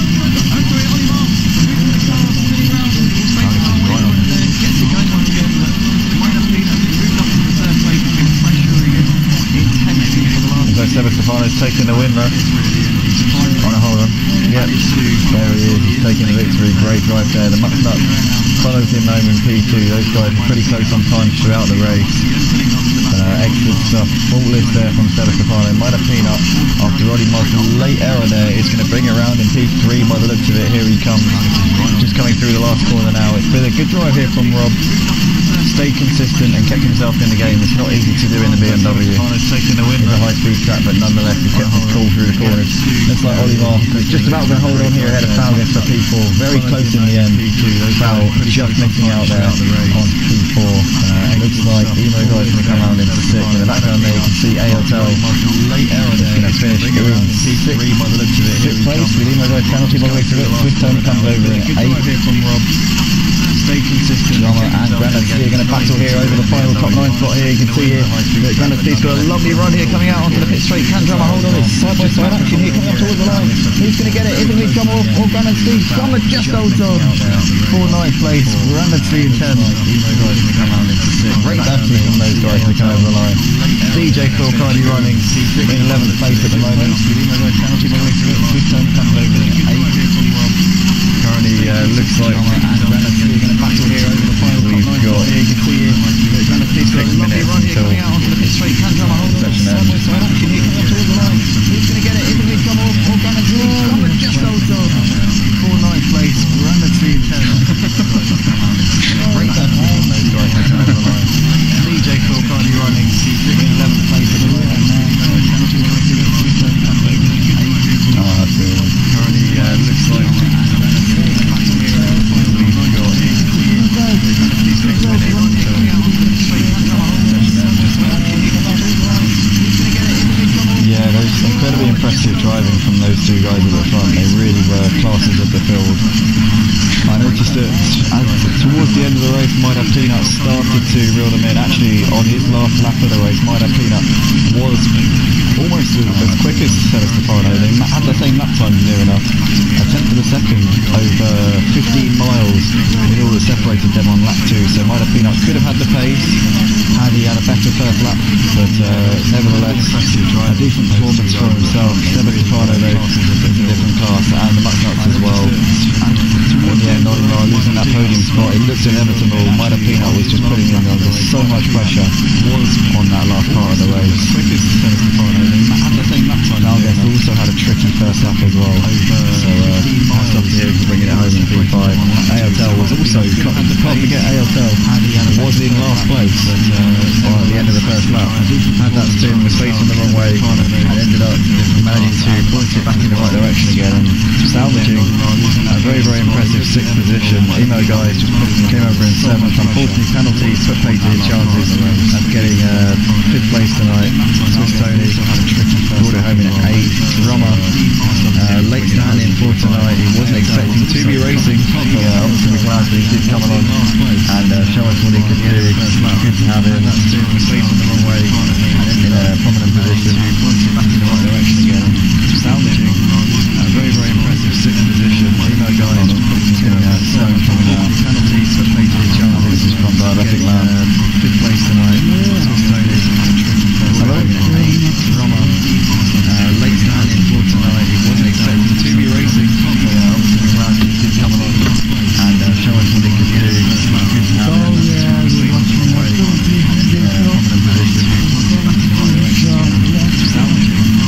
sorry, Olimar losing the car, spinning round, or facing the wrong way for a moment there, gets it going once again, but Maida Peanut moved up into third place. He's been pressuring him intensely for the last. Stefano's taking the win though. Hold on. Yep, there he is. He's taking the victory. Great drive there. The Mucknut follows him home in P2. Those guys are pretty close on time throughout the race. Excellent stuff. Faultless there from Stefano. Maida Peanut, after Roddy Moss's late error there, is going to bring it around in P3 by the looks of it. Here he comes. Just coming through the last corner now. It's been a good drive here from Rob. Stayed consistent and kept himself in the game. It's not easy to do in the BMW. Taking the win. It's a high-speed track, but nonetheless he kept his cool through the corners. Looks like Olimar is just about to hold on here ahead of Falgus for P4. Very close in the end. Foul just missing out there on P4. Looks like Emo Guy's going to come around into 6th. In the background there you can see ALTEL late error there. Going to finish in 6th place with Emo Guy's penalty by the way through it. Swift Tony comes over in 8th here from Rob. Stay consistent. Drama and Granite Sea are going to battle here over the final top 9 spot here. You can see here that Granite Sea's got a lovely run here coming out onto the pit straight. Can Drama hold on? It's side by side action here coming up towards the line. Who's going to get it? Is it going to be Drama or Granite Sea? Drama just holds on for 9th place. Granite Sea in 10th. Great battle from those guys to come over the line. DJ Phil Cardi running in 11th place at the moment. Currently looks looks like we're going to battle here over the final we've got 6 minutes until session ends. Who's going to get it? Is it come off or going to draw? Just out of 4-9th place, Granite Team 10. Bring that home, those guys over the line. DJ Phil Cardi running, he's sitting in 11th place at the moment. Currently looks like yeah, those incredibly impressive driving from those two guys at the front. They really were classes of the field. I noticed that towards the end of the race, Maida Peanut started to reel them in. Actually, on his last lap of the race, Maida Peanut was almost as quick as Stefano. They had the same lap time near enough. A tenth of a second over 15 miles in all that separated them on lap 2. So Maida Peanut could have had the pace had he had a better first lap, but nevertheless, a decent performance for himself. Stefano though is a different class, and the Mucknuts as well. In the end, Olimar losing that podium spot, it looked inevitable. Maida Peanut was just putting in under so much pressure on that last part of the race. Nalguest also had a tricky first lap as well, so hats off to him for bringing it home in P5. ALTL was also, can't forget ALTL was in last place at the end of the first lap. Had that spin, was facing the wrong way, and ended up managing to point it back in the right direction again and salvaging a very, very impressive 6th position. Emo guys just came over in 7th. Unfortunately, penalties put paid to his chances of getting 5th place tonight. Swiss Tony brought it home in 8th. Drummer late standing for tonight. He wasn't expecting to be racing, but obviously we're glad that he did come along and show us what he could do. Good to have him facing the wrong way in a prominent position. Back in the right direction again. Salvaging a very, very impressive 6th position. Emo guys getting 7th from now. Penalties put paid to his chances. This is from Diabetic Man. 5th place tonight. Swiss Tony. Hello. 8th. Drummer. Late standing for tonight. He wasn't expecting to be racing, but obviously we're glad he did come along and show us what he could do. Good to have him facing the wrong way in a prominent position. Back in the right direction. Salvaging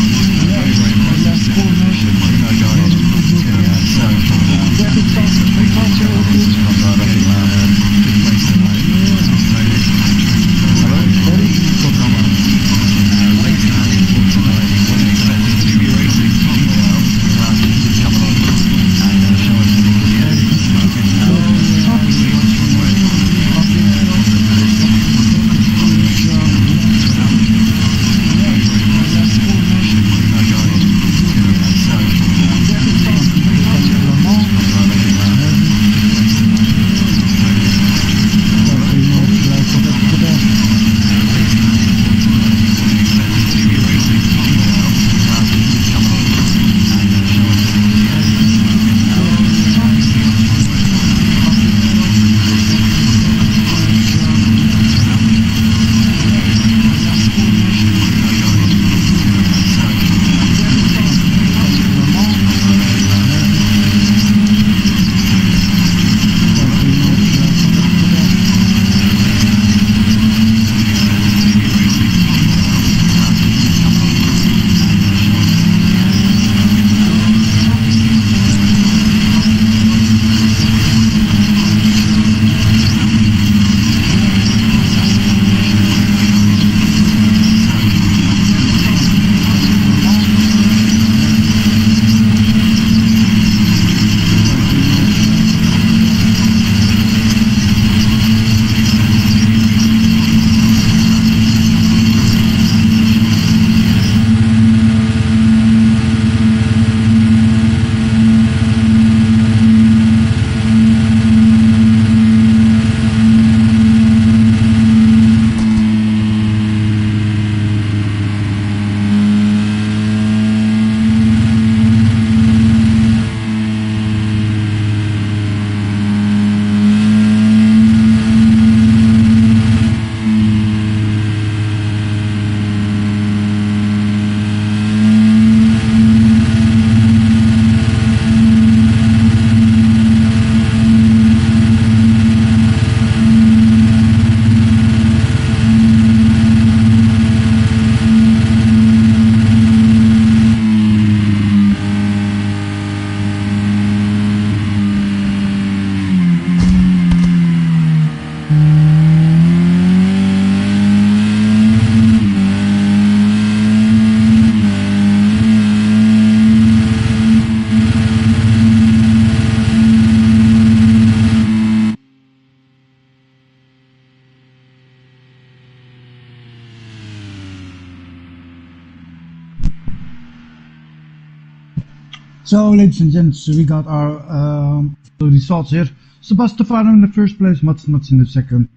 So, ladies and gents, we got our results here. Sebastefano in the first place, Mats in the second,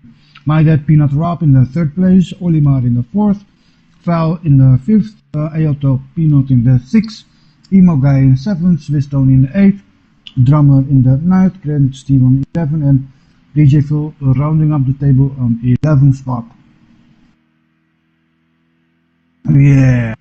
My Dad Peanut Rob in the third place, Olimar in the fourth, Val in the fifth, Ayoto Peanut in the sixth, Emo Guy in the seventh, Swistone in the eighth, Drummer in the ninth, Grand Steve on 11, and DJ Phil rounding up the table on 11th spot. Yeah.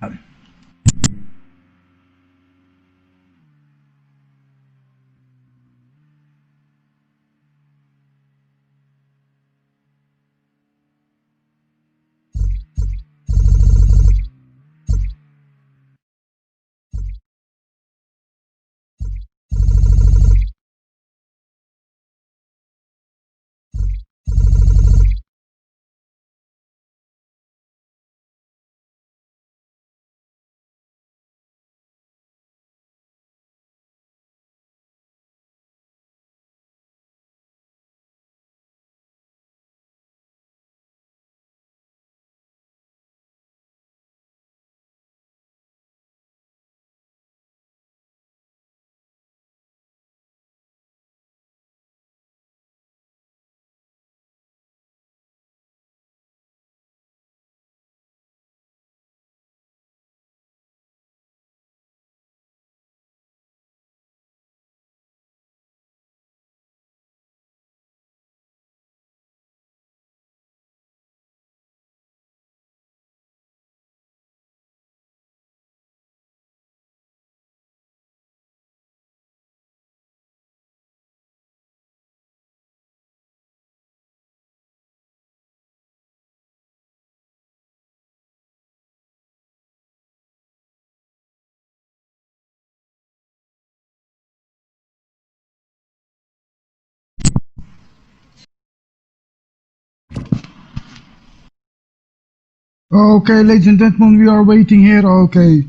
Okay, ladies and gentlemen, we are waiting here. Okay,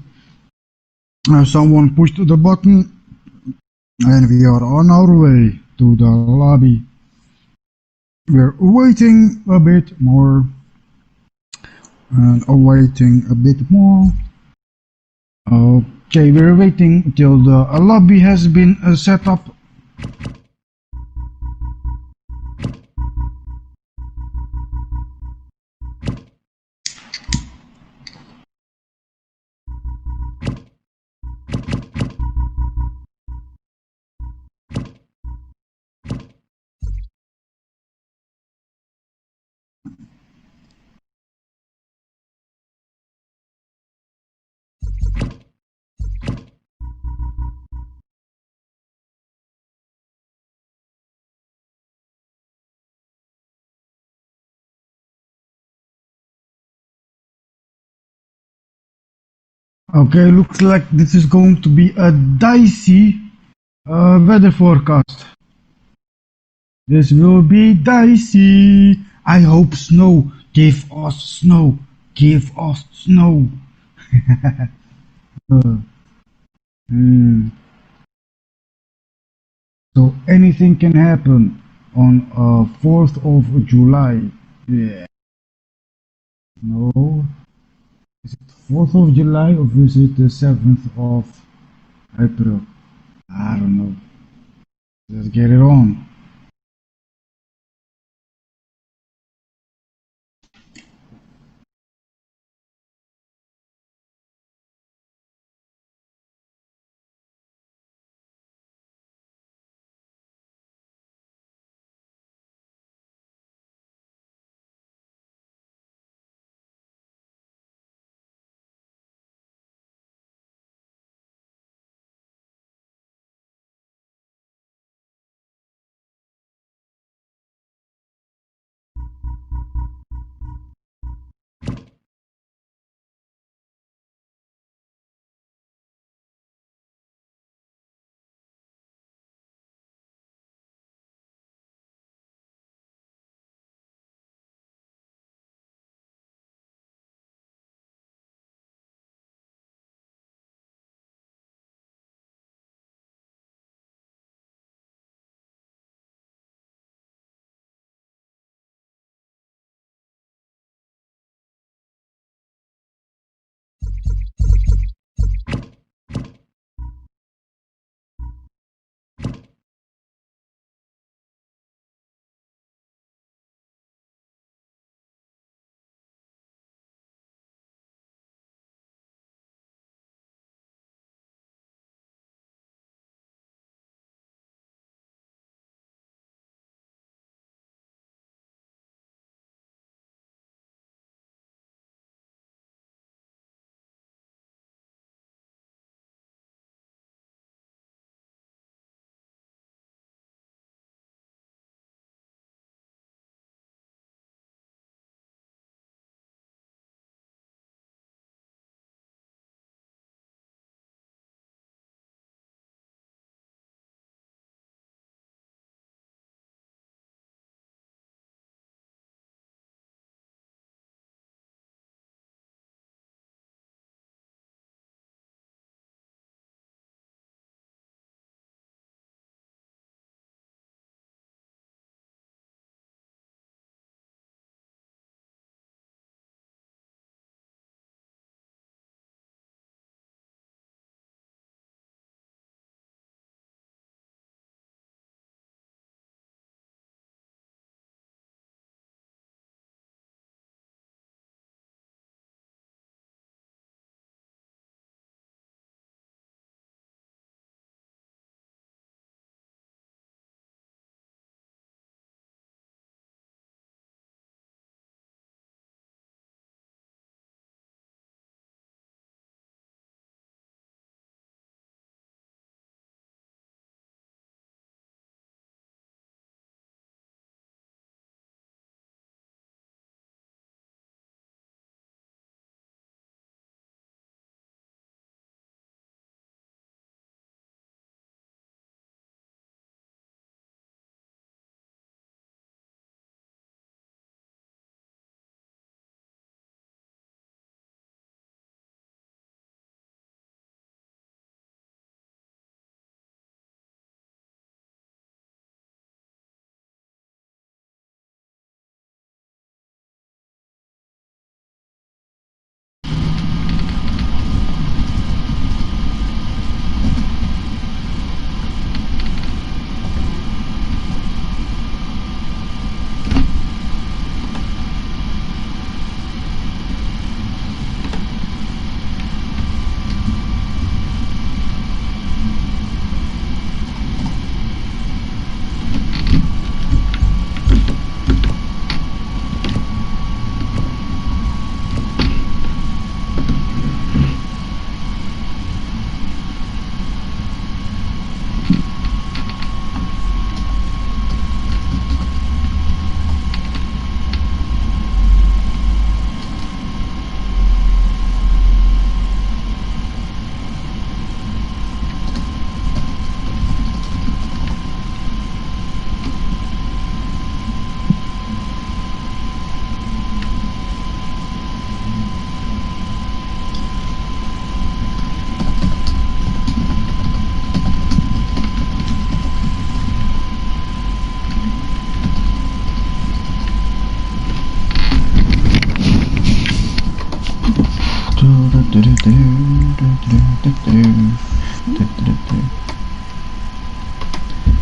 someone pushed the button, and we are on our way to the lobby. We're waiting a bit more, and waiting a bit more. Okay, we're waiting until the lobby has been set up. Okay, looks like this is going to be a dicey weather forecast. This will be dicey. I hope snow. Give us snow. Give us snow. Uh, hmm. So anything can happen on 4th of July. Yeah. No. Is it 4th of July or is it the 7th of April? I don't know. Let's get it on.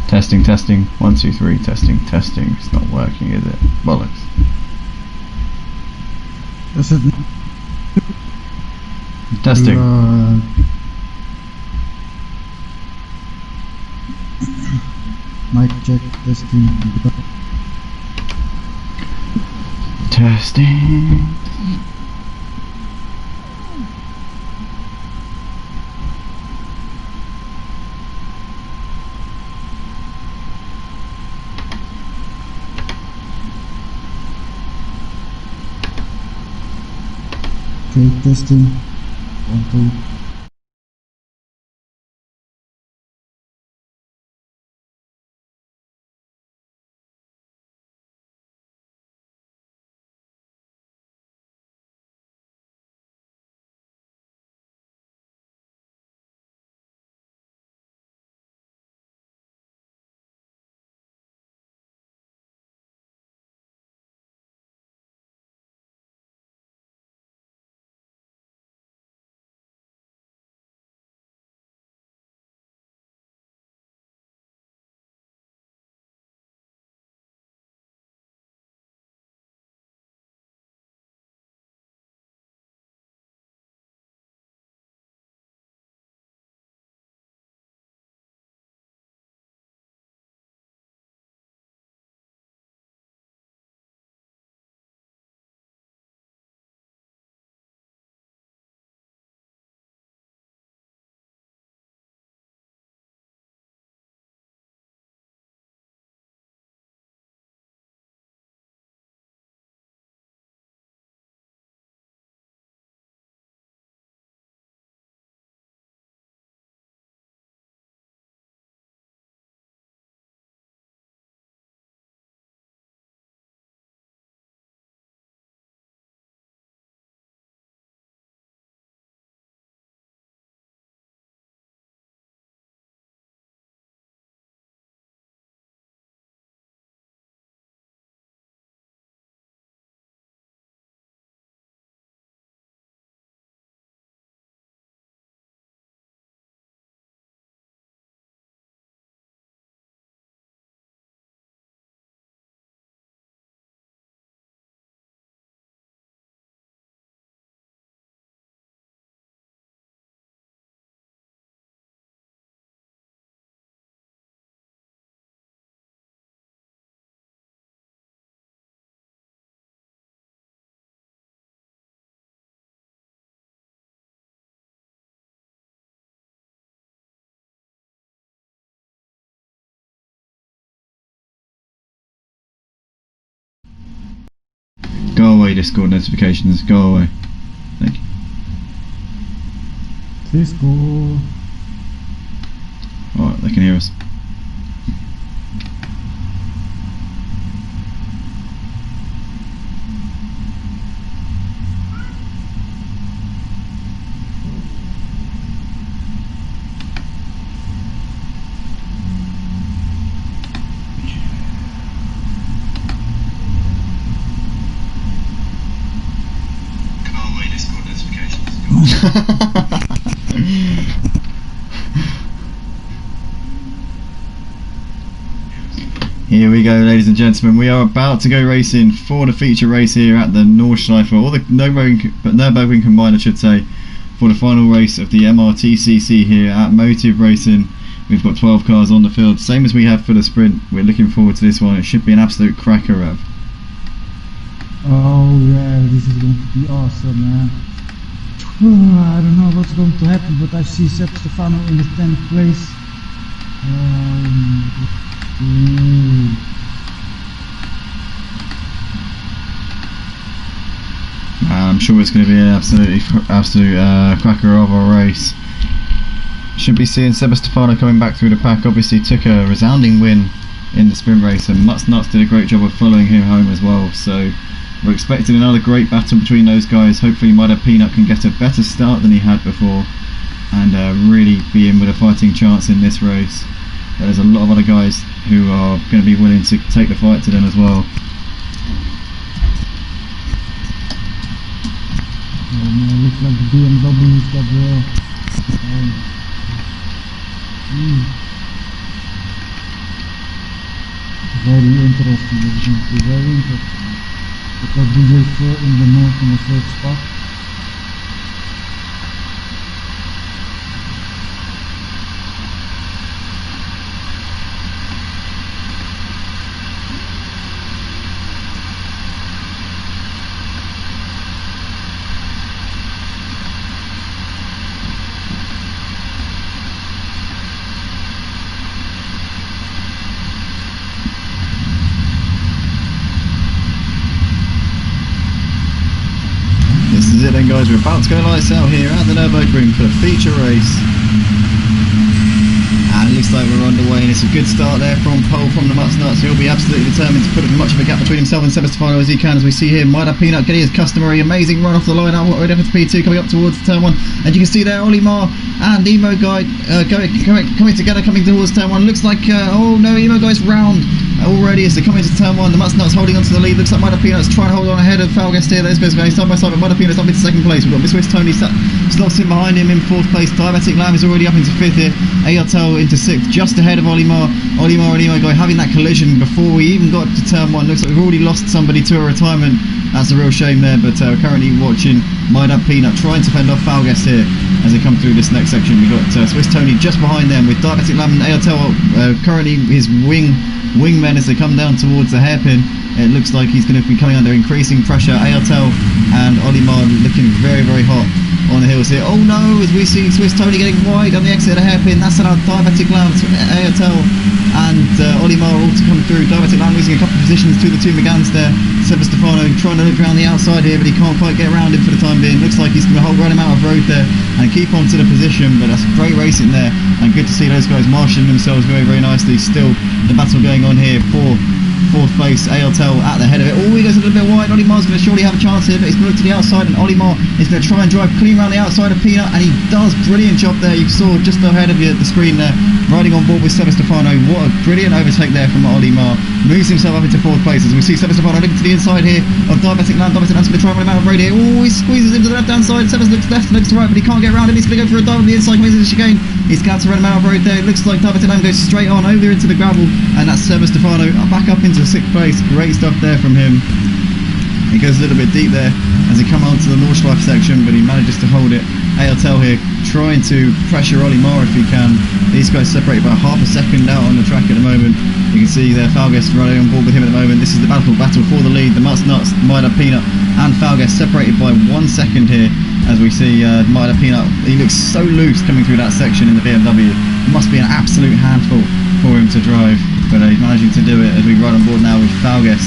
Testing, testing. 1, 2, 3. Testing, testing. It's not working, is it? Bollocks. Is it? Testing. Mic check, testing. Testing. Okay, testing. 1, 2. Go away, Discord notifications. Go away. Thank you. Cisco. Alright, they can hear us. Here we go, ladies and gentlemen. We are about to go racing for the feature race here at the Nordschleife, or the Nurburgring combined, I should say, for the final race of the MRTCC here at Motive Racing. We've got 12 cars on the field, same as we had for the sprint. We're looking forward to this one. It should be an absolute cracker, Rev. Oh yeah, this is going to be awesome, man. I don't know what's going to happen, but I see Seb Stefano in the 10th place. I'm sure it's going to be an absolute cracker of a race. Should be seeing Seb Stefano coming back through the pack. Obviously took a resounding win in the sprint race, and Mutts Nuts did a great job of following him home as well. So we're expecting another great battle between those guys. Hopefully Mudda Peanut can get a better start than he had before and really be in with a fighting chance in this race. There's a lot of other guys who are going to be willing to take the fight to them as well. Looks like the BMW's got the Very interesting, as you can see, very interesting. Because this is in the north in the third spot. This is it then, guys, we're about to go lights out here at the Nurburgring for the feature race. And it looks like we're underway, and it's a good start there from pole from the Nuts. He'll be absolutely determined to put as much of a gap between himself and Sebastefano as he can, as we see here. Maida Peanut getting his customary amazing run off the line out right for P2 coming up towards turn 1. And you can see there Olimar and Emo Guy coming together, coming towards turn 1. Looks like, oh no, Emo Guy's round already as they come into turn 1. The Nuts holding on to the lead. Looks like Maida Peanut's trying to hold on ahead of Falguest here. Those guys going side by side, but Maida Peanut's up into second place. We've got Swiss Tony slots in behind him in 4th place. Diabetic Lamb is already up into 5th here. Ayartel into 6th, just ahead of Olimar. Olimar and Emo Guy having that collision before we even got to turn 1. Looks like we've already lost somebody to a retirement. That's a real shame there, but currently watching Maida Peanut trying to fend off Falguest here as they come through this next section. We've got Swiss Tony just behind them with Diabetic Lamb and Ayartel currently his wingmen as they come down towards the hairpin. It looks like he's going to be coming under increasing pressure. Ayartel and Olimar looking very, very hot on the hills here. Oh no, as we see Swiss Tony getting wide on the exit of the hairpin. That's allowed Diabetic Lamb, Ayartel and Olimar all to come through. Diabetic Lamb losing a couple of positions to the two Megans there. Sebastefano trying to look around the outside here, but he can't quite get around him for the time being. Looks like he's going to run him out of road there and keep on to the position, but that's great racing there, and good to see those guys marshalling themselves very, very nicely. Still the battle going on here for 4th place. Ayartel at the head of it. Oh, he goes a little bit wide. Olimar's going to surely have a chance here, but he's going to look to the outside, and Olimar is going to try and drive clean around the outside of Peanut, and he does. Brilliant job there. You saw just ahead of you the screen there, riding on board with Sebastefano. What a brilliant overtake there from Olimar. Moves himself up into 4th place as we see Sebastefano looking to the inside here of Diabetic Lamb. Diabetic Lamb's going to try and run him out of road here. Oh, he squeezes him to the left-hand side. Sebas looks left, looks to right, but he can't get around him. He's going to go for a dive on the inside, coming into the chicane. He's got to run him out of road there. It looks like Diabetic Lamb goes straight on over into the gravel, and that's Sebastefano back up into 6th place. Great stuff there from him. He goes a little bit deep there as he comes onto the Nordschleife section, but he manages to hold it. Ayartel here trying to pressure Olimar if he can. These guys separated by half a second out on the track at the moment. You can see there Falguest running on board with him at the moment. This is the battle for the lead. The Nuts, Maida Peanut and Falguest separated by 1 second here as we see Maida Peanut. He looks so loose coming through that section in the BMW. It must be an absolute handful for him to drive, but he's managing to do it as we ride on board now with Falguest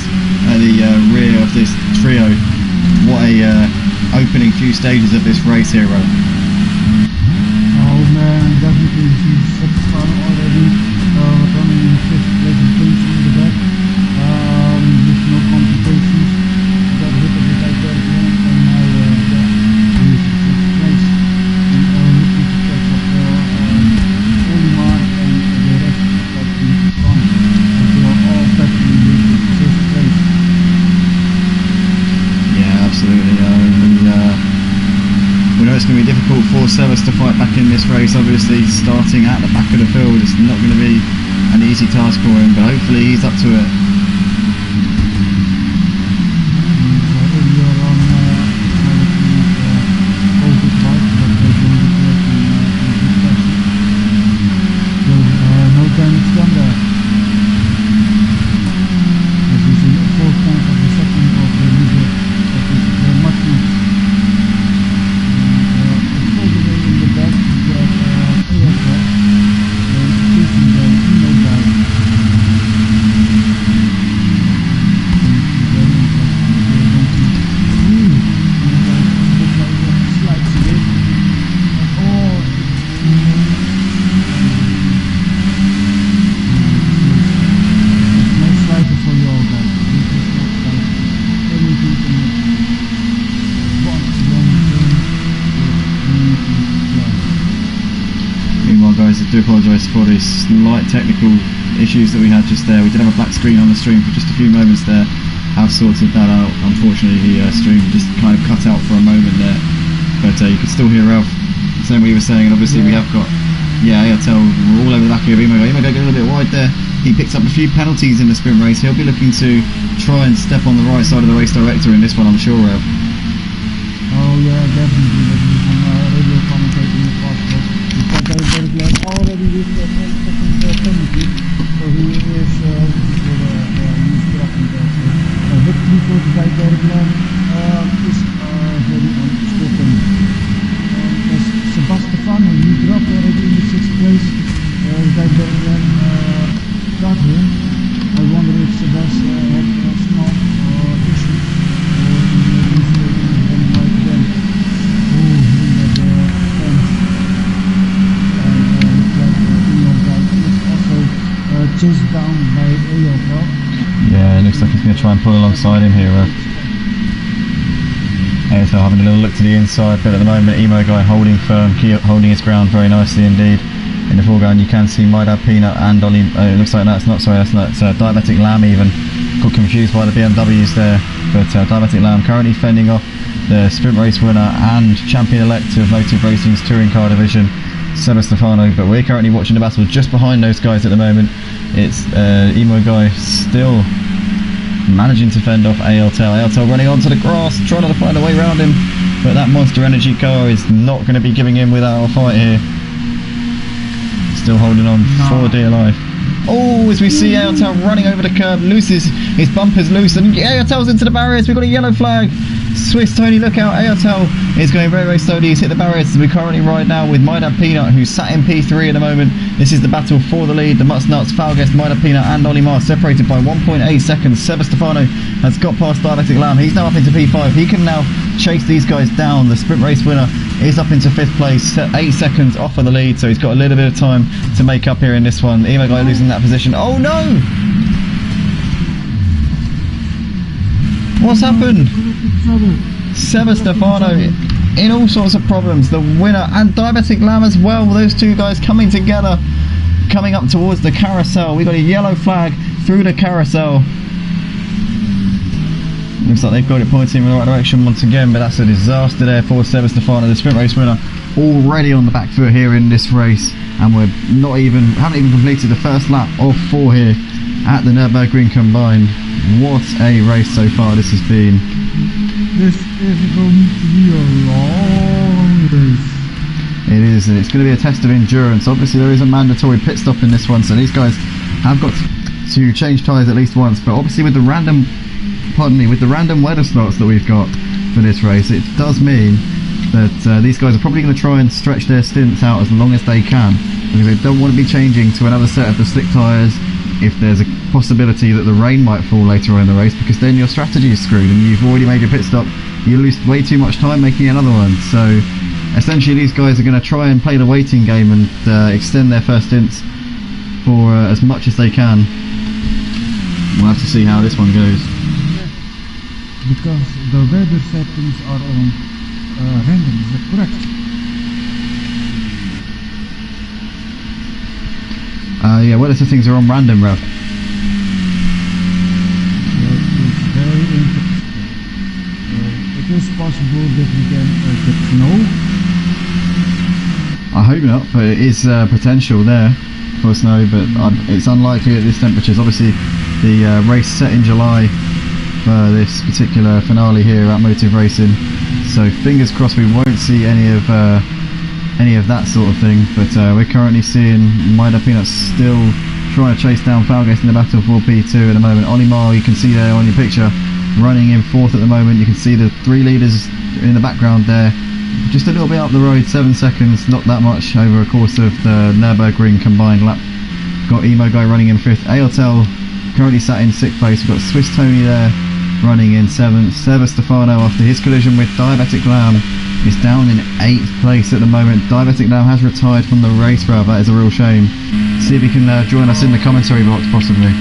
at the rear of this trio. What a opening few stages of this race here, Rob. Oh man, definitely see Sebastefano already running in 5th place and finishing in the back with no complications. Got hit of the guy there at the end, and now he's in 6th place and looking to catch up Olimar and the rest of the team to come, as they are all battling with 5th place. Yeah, absolutely. We know it's going to be difficult for Sebas to fight back in this race. Obviously, starting at the back of the field, it's not going to be an easy task for him, but hopefully he's up to it. No damage done there. As we see, 4th time of the second of the leader, that is much next. All the way in the back, we have Ayartel, chasing the no guy. Very interesting. Slides a bit. Oh, no slider for you all guys. This is not slider. Everything can Meanwhile, guys, I do apologise for the slight technical issues that we had just there. We did have a black screen on the stream for just a few moments there. Have sorted that out. Unfortunately, the stream just kind of cut out for a moment there, but you could still hear Ralph saying what you were saying, and obviously we have got, ARTL all over the back of Imo Guy. Imo Guy going a little bit wide there. He picks up a few penalties in the sprint race. He'll be looking to try and step on the right side of the race director in this one, I'm sure, Rev. Oh yeah, definitely. Radio commentating in the past, but he's already with the second penalty, so he is he's dropping that. Victory for the guy Bergland is very unspoken. Sebastefano, he dropped already in the 6th place. Guy Bergland got him. I wonder if Sebastien had a small issue in right again. Chased down by ARTL. Yeah, it looks like he's going to try and pull alongside him here. ARTL having a little look to the inside, but at the moment Imo Guy holding firm, holding his ground very nicely indeed. In the foreground you can see My Dad Peanut and Ollie, it looks like that's not Diabetic Lamb even. Got confused by the BMWs there, but Diabetic Lamb currently fending off the sprint race winner and champion-elect of Motive Racing's touring car division, Sebastefano, but we're currently watching the battle just behind those guys at the moment. It's Imo Guy still managing to fend off ARTL. ARTL running onto the grass, trying to find a way around him, but that Monster Energy car is not going to be giving in without a fight here. Still holding on for dear life. Oh, as we see ARTL running over the curb, looses his bumpers loose, and ARTL's into the barriers. We've got a yellow flag. Swiss Tony, look out! ARTL is going very, very slowly. He's hit the barriers. We currently ride now with My Dad Peanut, who's sat in P3 at the moment. This is the battle for the lead. The Mutts Nuts, Falguest, My Dad Peanut, and Ollie Mar separated by 1.8 seconds. Sebastefano has got past Diabetic Lamb. He's now up into P5. He can now chase these guys down. The sprint race winner is up into 5th place, 8 seconds off of the lead, so he's got a little bit of time to make up here in this one. Imo Guy losing that position. Oh no! What's happened? Sebastefano in all sorts of problems. The winner and Diabetic Lamb as well. Those two guys coming together, coming up towards the carousel. We got a yellow flag through the carousel. Looks like they've got it pointing in the right direction once again, but that's a disaster there for Sebastefano, the sprint race winner, already on the back foot here in this race, and we're haven't even completed the first lap of 4 here at the Nurburgring combined. What a race so far this has been. This is going to be a long race. It is, and it's going to be a test of endurance. Obviously there is a mandatory pit stop in this one, so these guys have got to change tyres at least once, but obviously with the random weather slots that we've got for this race, it does mean that these guys are probably going to try and stretch their stints out as long as they can, because they don't want to be changing to another set of the slick tyres if there's a possibility that the rain might fall later on in the race, because then your strategy is screwed and you've already made your pit stop. You lose way too much time making another one. So essentially these guys are going to try and play the waiting game and extend their first stints for as much as they can. We'll have to see how this one goes. Because the weather settings are on random, is that correct? Yeah, weather settings are on random, Rev. That is very interesting. It is possible that we can get snow. I hope not, but it is potential there for snow, but it's unlikely at this temperatures. Obviously the race set in July for this particular finale here at Motive Racing, so fingers crossed we won't see any of that sort of thing, but we're currently seeing My Dad Peanut still trying to chase down Falguest in the battle for P2 at the moment. Ollie Mar, you can see there on your picture, running in 4th at the moment. You can see the 3 leaders in the background there, just a little bit up the road, 7 seconds, not that much over a course of the Nurburgring combined lap. Got Imo Guy running in 5th, ARTL currently sat in 6th place. We've got Swiss Tony there running in 7th. Sebastefano, after his collision with Diabetic Lamb, is down in 8th place at the moment. Diabetic Lamb has retired from the race, bro. That is a real shame. See if he can join us in the commentary box, possibly.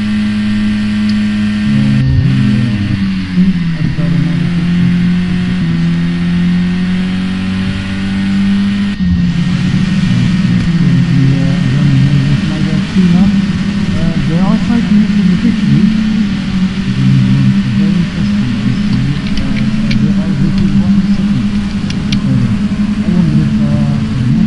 They are fighting for the victory. Very interesting. They are within 1 second. I wonder if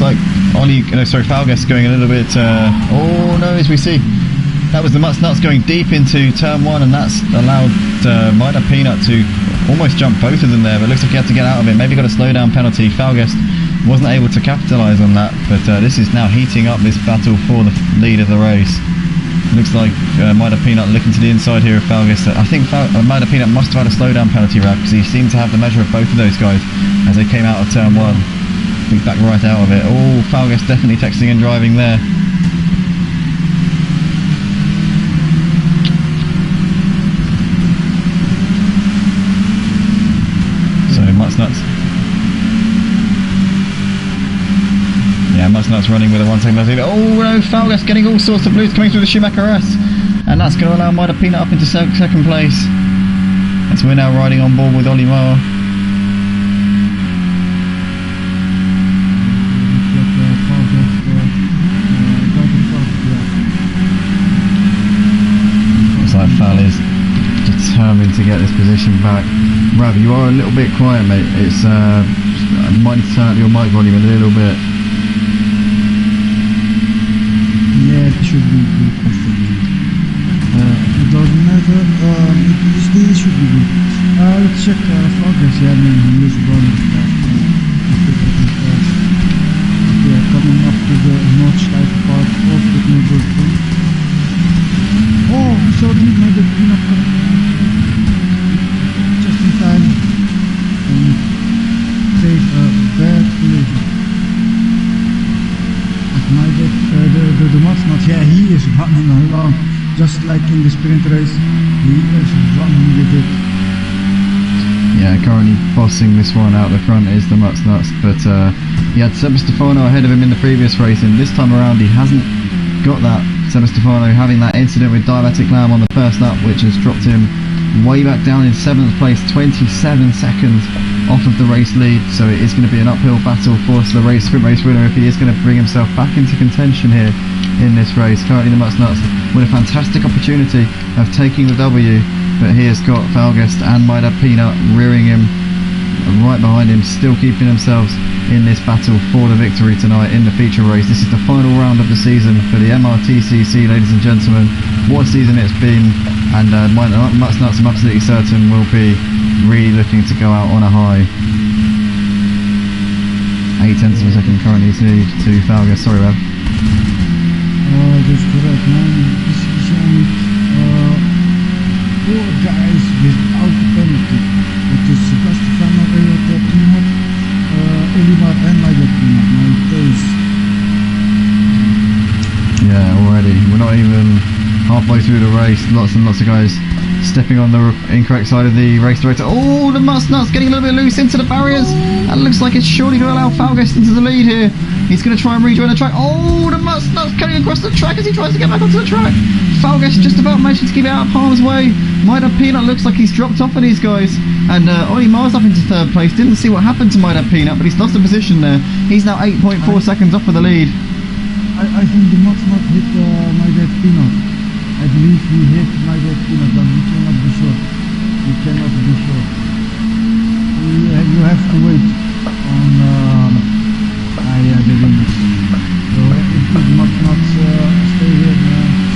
looks like Falgas going a little bit. Oh no, as we see, that was the Mutts Nuts going deep into turn 1, and that's allowed Mida Peanut to almost jump both of them there. But it looks like he had to get out of it. Maybe got a slowdown penalty. Falgas wasn't able to capitalise on that. But this is now heating up this battle for the lead of the race. Looks like Mida Peanut looking to the inside here of Falgas. I think Mida Peanut must have had a slowdown penalty, Rav, because he seemed to have the measure of both of those guys as they came out of turn 1. He's back right out of it. Oh, Falgas definitely texting and driving there. So Mutts Nuts. Yeah, Mutts Nuts running with a 1 second lead. Oh no, Falgas getting all sorts of blues coming through the Schumacher S. And that's going to allow Mida Peanut up into second place. As we're now riding on board with Olimar. Looks like Fal is determined to get this position back. Rav, you are a little bit quiet, mate. It's might need to turn up your mic volume a little bit. Yeah, it should be good, possibly. It doesn't matter. It should be good. Let's check Falgas. Yeah, I mean, he is running fast. We are coming up to the Nordschleife part of the Nurburgring. Oh, we saw the Mida Peanut coming just in time and save a bad collision. The Mutts Nuts, yeah, he is running along just like in the sprint race. He is running with it. Yeah, currently bossing this one out the front is the Mutts Nuts, but he had Sebastefano ahead of him in the previous race, and this time around he hasn't got that. Sebastefano having that incident with Diabetic Lamb on the first lap, which has dropped him way back down in 7th place, 27 seconds off of the race lead. So it is going to be an uphill battle for the sprint race winner if he is going to bring himself back into contention here in this race. Currently the Mutts Nuts with a fantastic opportunity of taking the W, but he has got Falgas and Mida Peanut rearing him right behind him, still keeping themselves in this battle for the victory tonight in the feature race. This is the final round of the season for the MRTCC, ladies and gentlemen. What a season it's been, and Mutts Nuts, I'm absolutely certain, will be really looking to go out on a high. 0.8 of a second currently lead to Falgas. Sorry, Rev. That's correct, man. This is only 4 guys without a penalty. It is Sebastefano, Peanut, Olimar and Mida Peanut. My days. Yeah, already. We're not even halfway through the race. Lots and lots of guys stepping on the incorrect side of the race director. Oh, the Mutts Nuts getting a little bit loose into the barriers. That looks like it's surely going to allow Falgas into the lead here. He's going to try and rejoin the track. Oh, the Mutts Nuts cutting across the track as he tries to get back onto the track. Falgas just about managed to keep it out of harm's way. Mida Peanut looks like he's dropped off of these guys. And Olimar's up into 3rd place. Didn't see what happened to Mida Peanut, but he's lost a position there. He's now 8.4 seconds off of the lead. I think the Mutts Nuts hit Mida Peanut. I believe he hit Mida Peanut, but we cannot be sure. We cannot be sure. You have to wait on the winners. So if the Mutts Nuts stay here, man.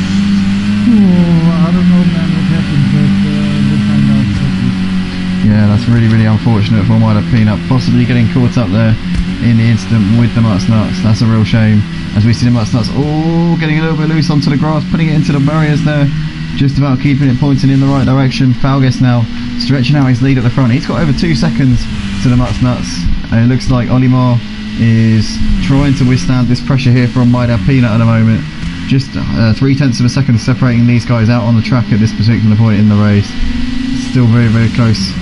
I don't know, man, what happened, but we'll find out shortly. Yeah, that's really, really unfortunate for Mida Peanut, possibly getting caught up there in the incident with the Mutts Nuts. That's a real shame, as we see the Mutts Nuts all getting a little bit loose onto the grass, putting it into the barriers there, just about keeping it pointing in the right direction. Falgas now stretching out his lead at the front. He's got over 2 seconds to the Mutts Nuts, and it looks like Olimar is trying to withstand this pressure here from Mida Peanut at the moment. Just 0.3 of a second separating these guys out on the track at this particular point in the race. Still very, very close.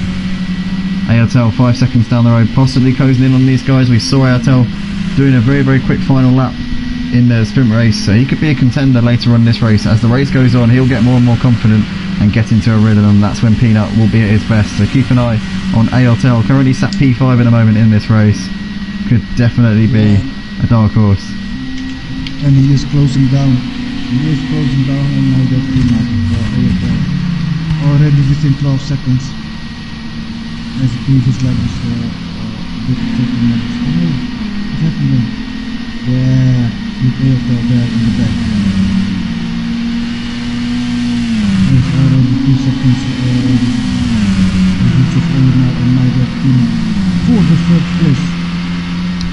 ARTL 5 seconds down the road, possibly closing in on these guys. We saw ARTL doing a very, very quick final lap in the sprint race, so he could be a contender later on in this race. As the race goes on, he'll get more and more confident and get into a rhythm, and that's when Peanut will be at his best. So keep an eye on ARTL, currently sat P5 at the moment in this race. Could definitely be a dark horse. And he is closing down. He is closing down on Mida Peanut ARTL. Already within 12 seconds. As the previous levels, 13 levels. Oh, what happened then? Yeah, with airflow there in the back. There's already 2 seconds already. Which is only now on my left team for the third place.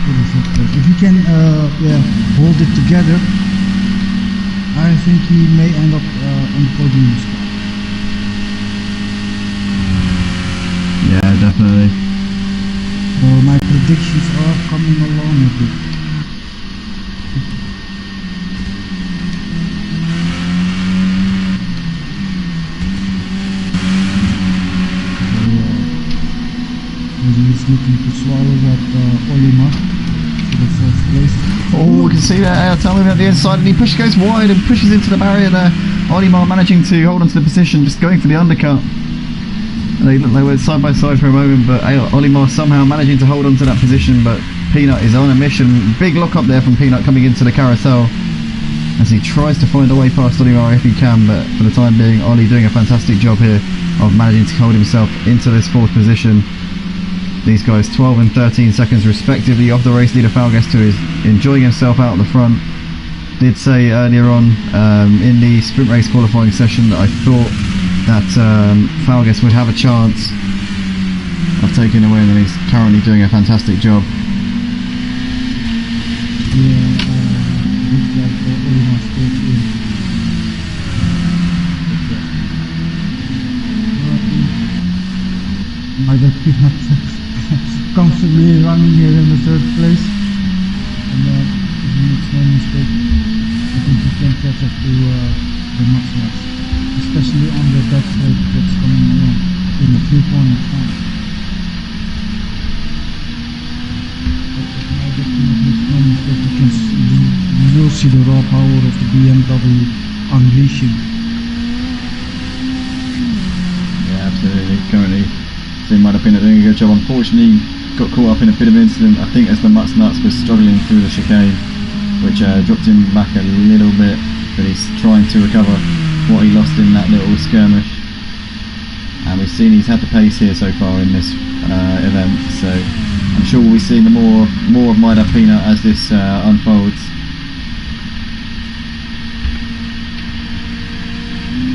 If he can hold it together, I think he may end up on the podium spot. Yeah, definitely. So my predictions are coming along a bit. He's looking to swallow that Olimar for the fourth place. Oh, we can see that tell me about the inside, and he goes wide and pushes into the barrier there. Olimar managing to hold onto the position, just going for the undercut. They went side by side for a moment, but Olimar somehow managing to hold onto that position, but Peanut is on a mission. Big lock up there from Peanut coming into the carousel as he tries to find a way past Olimar if he can, but for the time being, Ollie doing a fantastic job here of managing to hold himself into this fourth position. These guys 12 and 13 seconds respectively off the race leader Falguest, who is enjoying himself out the front. Did say earlier on in the sprint race qualifying session that I thought that Falguest would have a chance of taking the win, and he's currently doing a fantastic job. I got Peanut comfortably running here in the third place, and if he makes no mistake, I think he can catch up to the Max, especially on the back straight that's coming along in the 3-corner time. But if now that Peanut makes no mistake, you will see the raw power of the BMW unleashing. Yeah, absolutely. Currently, they might have been doing a good job. Unfortunately, got caught up in a bit of an incident, I think, as the Nuts was struggling through the chicane, which dropped him back a little bit, but he's trying to recover what he lost in that little skirmish. And we've seen he's had the pace here so far in this event, so I'm sure we'll be seeing more of Maida Peanut as this unfolds.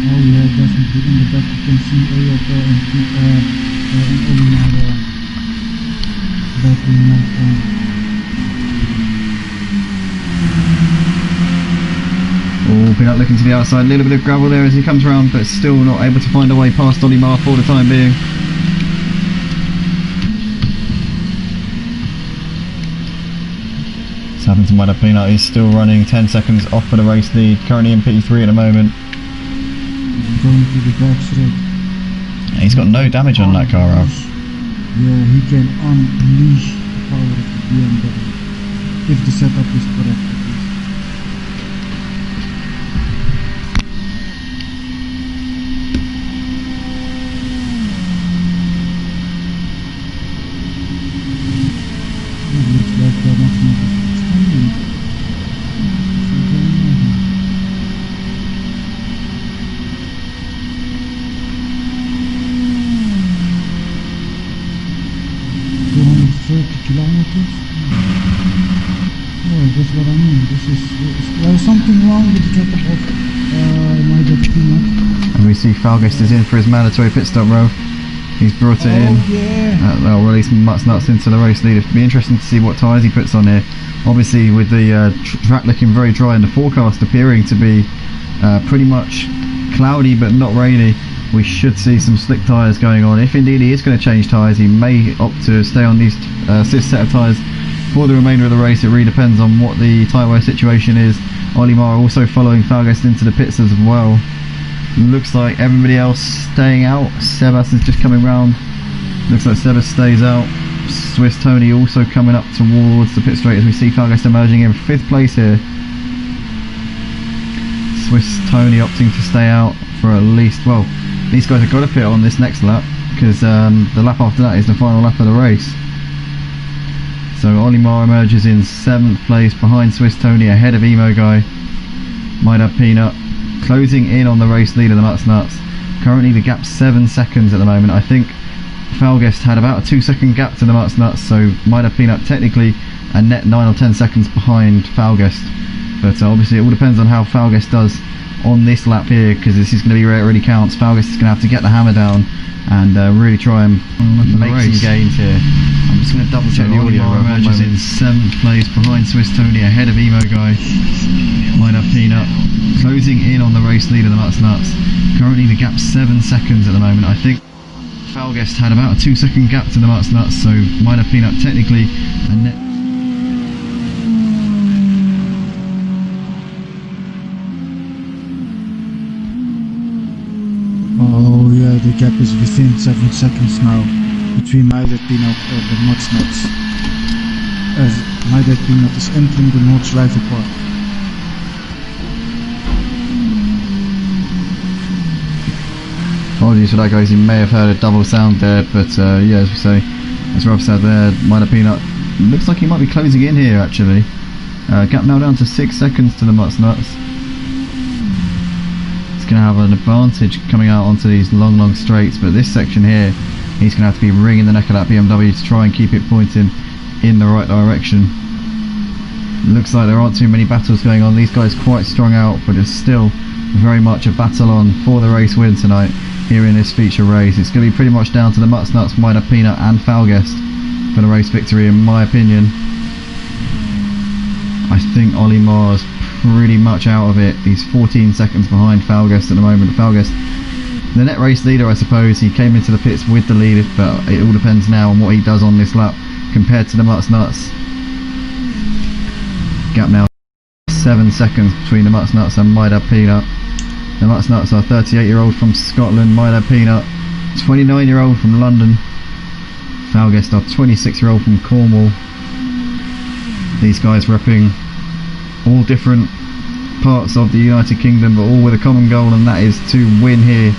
Oh yeah, definitely in the back you can see Ayoto and Olimar battling that Oh, Peanut looking to the outside, a little bit of gravel there as he comes around, but still not able to find a way past Olimar for the time being. It's happened to Maida Peanut. He's still running 10 seconds off for the race lead, currently in P3 at the moment. Going to the back straight. He's got no damage on that car, Ralph. Yeah, he can unleash the power of the BMW if the setup is correct, at least. It looks like the Max is expanding. Kilometers. Oh, that's what I mean. There's something wrong with the setup of Maida Peanut. And we see Falguest is in for his mandatory pit stop, Ralph. He's brought it in. Yeah. That'll release Nuts into the race lead. It'll be interesting to see what tyres he puts on here. Obviously, with the track looking very dry and the forecast appearing to be pretty much cloudy but not rainy, we should see some slick tyres going on. If indeed he is going to change tyres, he may opt to stay on these this set of tyres for the remainder of the race. It really depends on what the tyre wear situation is. Olimar also following Falguest into the pits as well. Looks like everybody else staying out. Sebas is just coming round. Looks like Sebas stays out. Swiss Tony also coming up towards the pit straight as we see Falguest emerging in 5th place here. Swiss Tony opting to stay out for at least, well, these guys have got to pit on this next lap, because the lap after that is the final lap of the race. So Olimar emerges in 7th place behind Swiss Tony, ahead of Emo Guy. Maida Peanut closing in on the race leader, the Nuts. Currently the gap's 7 seconds at the moment. I think Falguest had about a 2-second gap to the Nuts, so Maida Peanut technically a net 9 or 10 seconds behind Falguest. But obviously it all depends on how Falguest does on this lap here, because this is going to be where it really counts. Falguest is going to have to get the hammer down and really try and make some gains here. I'm just going to double check the audio. Emerges in 7th place behind Swiss Tony, ahead of Emo Guy. Might have Peanut closing in on the race leader, the Mutt's Nuts. Currently the gap's 7 seconds at the moment. I think Falguest had about a 2-second gap to the Mutt's Nuts, so might have Peanut technically a net. Oh yeah, the gap is within 7 seconds now between My Dead Peanut and the Mutt's Nuts, as My Dead Peanut is entering the North Rifle Park. Apologies for that, guys, you may have heard a double sound there, but yeah, as we say, as Rob said there, My Dead Peanut looks like he might be closing in here actually. Gap now down to 6 seconds to the Mutt's Nuts. He's going to have an advantage coming out onto these long straights, but this section here he's going to have to be wringing the neck of that BMW to try and keep it pointing in the right direction. Looks like there aren't too many battles going on. These guys quite strung out, but it's still very much a battle on for the race win tonight here in this feature race. It's going to be pretty much down to the Mutt's Nuts, Might Have Peanut and Falguest for the race victory, in my opinion. I think Ollie Marr's pretty much out of it. He's 14 seconds behind Falguest at the moment. Falguest, the net race leader, I suppose. He came into the pits with the lead, but it all depends now on what he does on this lap compared to the Mutt's Nuts. Gap now 7 seconds between the Mutt's Nuts and Might Have Peanut. The Mutt's Nuts are 38-year-old from Scotland, Might Have Peanut 29-year-old from London, Falguest are 26-year-old from Cornwall. These guys repping all different parts of the United Kingdom, but all with a common goal, and that is to win here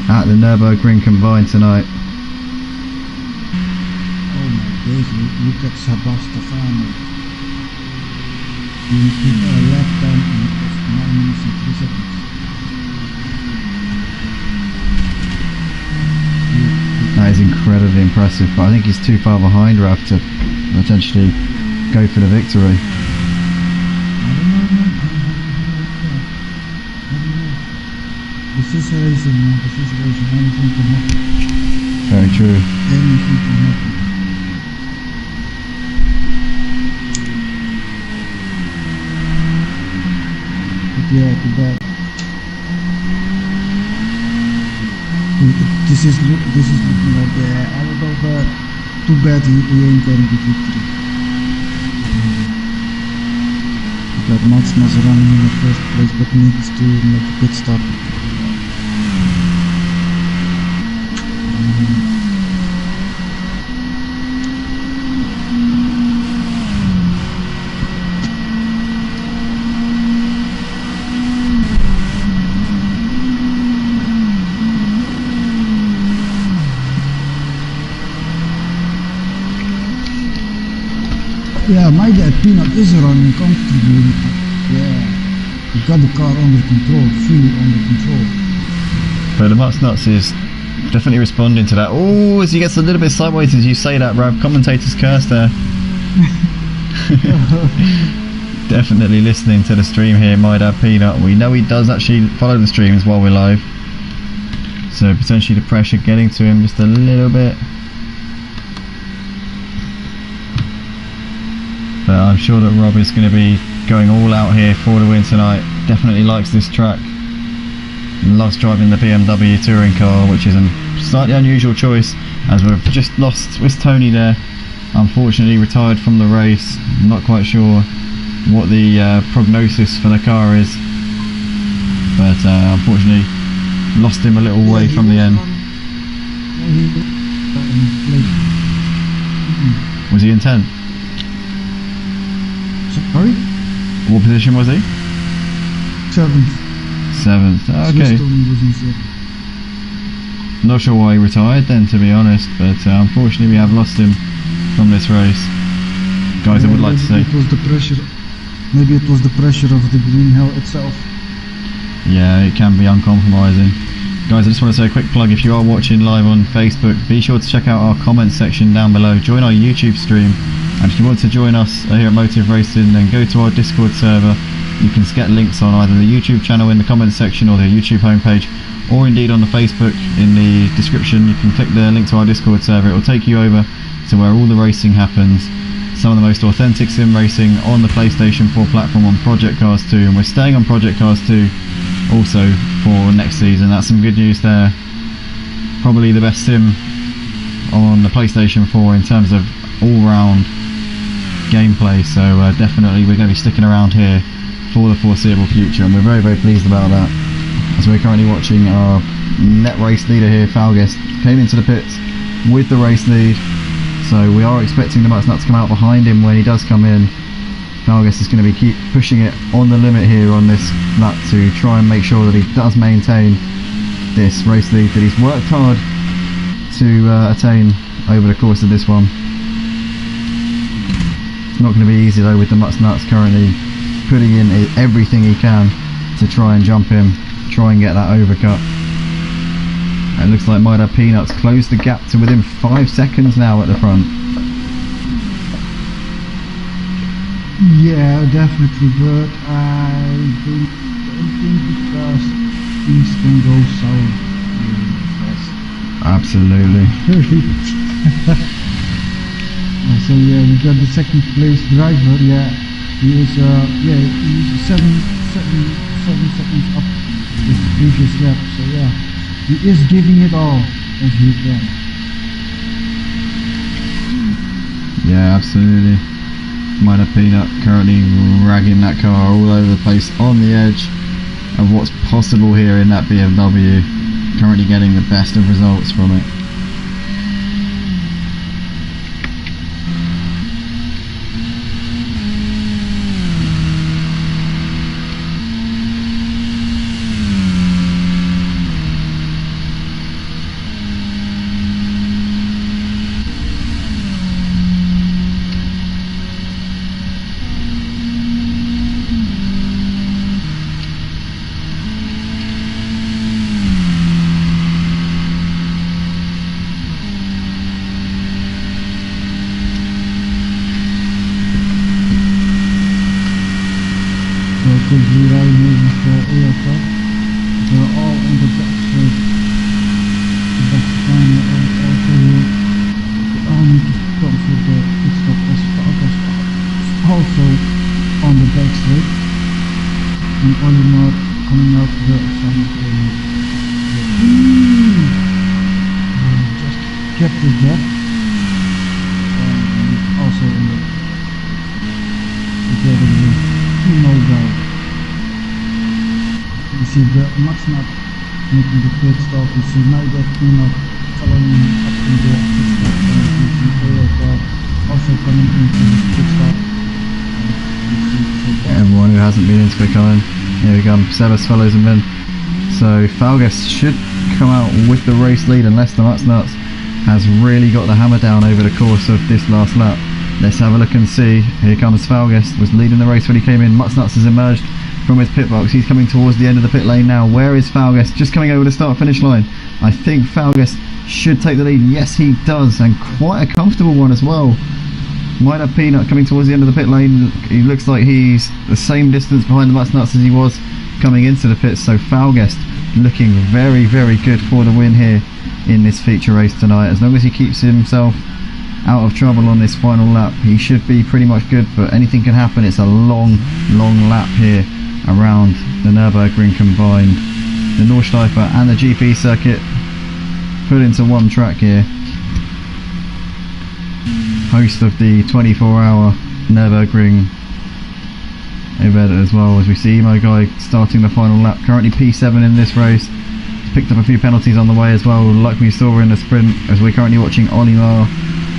at the Nurburgring combined tonight. Oh my days, look at Sebastopol. He took a lap time in 9 minutes and 3 seconds. That is incredibly impressive, but I think he's too far behind Rav to potentially go for the victory. This is racing, man. This is racing. Anything can happen. Very true. Anything can happen. But yeah, too bad. This is looking like a little bit too bad. He ain't getting the victory. But Mutt's Nuts running in the first place, but needs to make a pit stop. Yeah, My Dead Peanut is running comfortably. Yeah, he got the car under control, fully under control. But the Mutt's Nuts is definitely responding to that. Oh, as he gets a little bit sideways as you say that, Rav. Commentator's curse there. Definitely listening to the stream here, My Dad Peanut. We know he does actually follow the streams while we're live, so potentially the pressure getting to him just a little bit. But I'm sure that Rob is going to be going all out here for the win tonight. Definitely likes this track. Loves driving the BMW touring car, which is a slightly unusual choice, as we've just lost Swiss Tony there. Unfortunately retired from the race. I'm not quite sure what the prognosis for the car is, but unfortunately lost him a little way from the end. Was he in 10th? Sorry? What position was he? 7th. 7th, okay. Not sure why he retired then, to be honest, but unfortunately we have lost him from this race. Guys, I would like to say it was the pressure. Maybe it was the pressure of the green hell itself. Yeah, it can be uncompromising. Guys, I just want to say a quick plug. If you are watching live on Facebook, be sure to check out our comment section down below. Join our YouTube stream, and if you want to join us here at Motive Racing, then go to our Discord server. You can get links on either the YouTube channel in the comment section or the YouTube homepage, or indeed on the Facebook in the description. You can click the link to our Discord server. It will take you over to where all the racing happens. Some of the most authentic sim racing on the PlayStation 4 platform on Project Cars 2, and we're staying on Project Cars 2 also for next season. That's some good news there. Probably the best sim on the PlayStation 4 in terms of all-round gameplay, so definitely we're going to be sticking around here for the foreseeable future, and we're very, very pleased about that, as we're currently watching our net race leader here, Falguest, came into the pits with the race lead, so we are expecting the Mutsnut to come out behind him when he does come in. Falguest is going to be keep pushing it on the limit here on this lap to try and make sure that he does maintain this race lead that he's worked hard to attain over the course of this one. It's not going to be easy though, with the Mutsnuts currently putting in everything he can to try and jump him, try and get that overcut. It looks like Mida Peanuts closed the gap to within 5 seconds now at the front. Yeah, definitely, but I don't think because things can go south really fast. Absolutely. So yeah, we got the second place driver. Yeah, he is he's seven seconds up his previous lap. So yeah, he is giving it all as he can. Yeah, absolutely. Mida Peanut currently ragging that car all over the place on the edge of what's possible here in that BMW, currently getting the best of results from it. Currently riding here with the aircraft. They're all on the back straight. The back final and also here. They all need to come for the pit stop as also on the back straight. And only not coming out the final corner. Just kept the gap. And also in the together with no doubt. You see the Mutsnut making the pit stop. You see Mida Peanut following up in the pit stop. And you see AOR also coming into the pit stop. Everyone who hasn't been into the car, here we go. Sebas follows him in. So Falguest should come out with the race lead unless the Mutsnuts has really got the hammer down over the course of this last lap. Let's have a look and see. Here comes Falguest, was leading the race when he came in. Mutsnuts has emerged from his pit box. He's coming towards the end of the pit lane now. Where is Falguest? Just coming over the start finish line. I think Falguest should take the lead. Yes, he does, and quite a comfortable one as well. Mida Peanut coming towards the end of the pit lane. He looks like he's the same distance behind the Mutsnuts as he was coming into the pits. So Falguest looking very, very good for the win here in this feature race tonight. As long as he keeps himself out of trouble on this final lap, he should be pretty much good, but anything can happen. It's a long lap here around the Nurburgring combined. The Nordschleife and the GP circuit put into one track here. Host of the 24-hour Nurburgring event as well, as we see Emo Guy starting the final lap, currently P7 in this race. He's picked up a few penalties on the way as well, like we saw in the sprint, as we're currently watching Olimar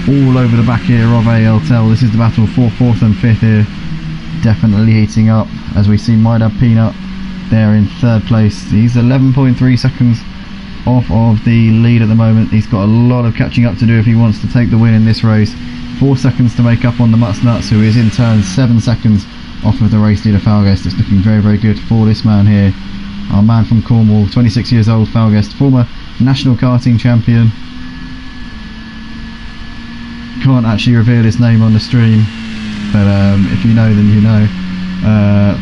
all over the back here of ALTEL. This is the battle for 4th and 5th here, definitely heating up, as we see Mida Peanut there in 3rd place. He's 11.3 seconds off of the lead at the moment. He's got a lot of catching up to do if he wants to take the win in this race. 4 seconds to make up on the Mutsnuts, who is in turn 7 seconds off of the race leader Falguest. It's looking very, very good for this man here Our man from Cornwall, 26 years old, Falguest, former national karting champion. Can't actually reveal his name on the stream, but if you know, then you know.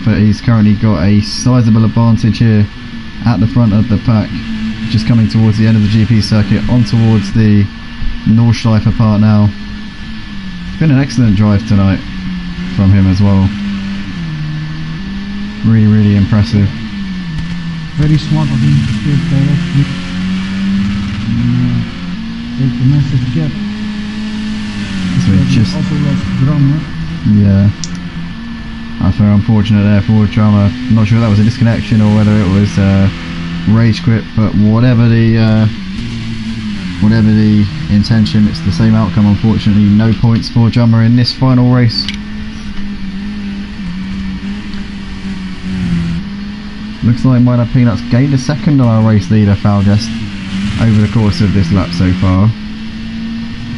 But he's currently got a sizable advantage here at the front of the pack, just coming towards the end of the GP circuit, on towards the Nordschleife part now. It's been an excellent drive tonight from him as well. Really, really impressive. Very smart of him to take directly and take the massive gap. So he just also lost drummer. Yeah, that's very unfortunate there for Drummer. Not sure if that was a disconnection or whether it was rage quit, but whatever the intention, it's the same outcome. Unfortunately, no points for Drummer in this final race. Looks like Minor Peanuts gained a second on our race leader, Falguest, over the course of this lap so far.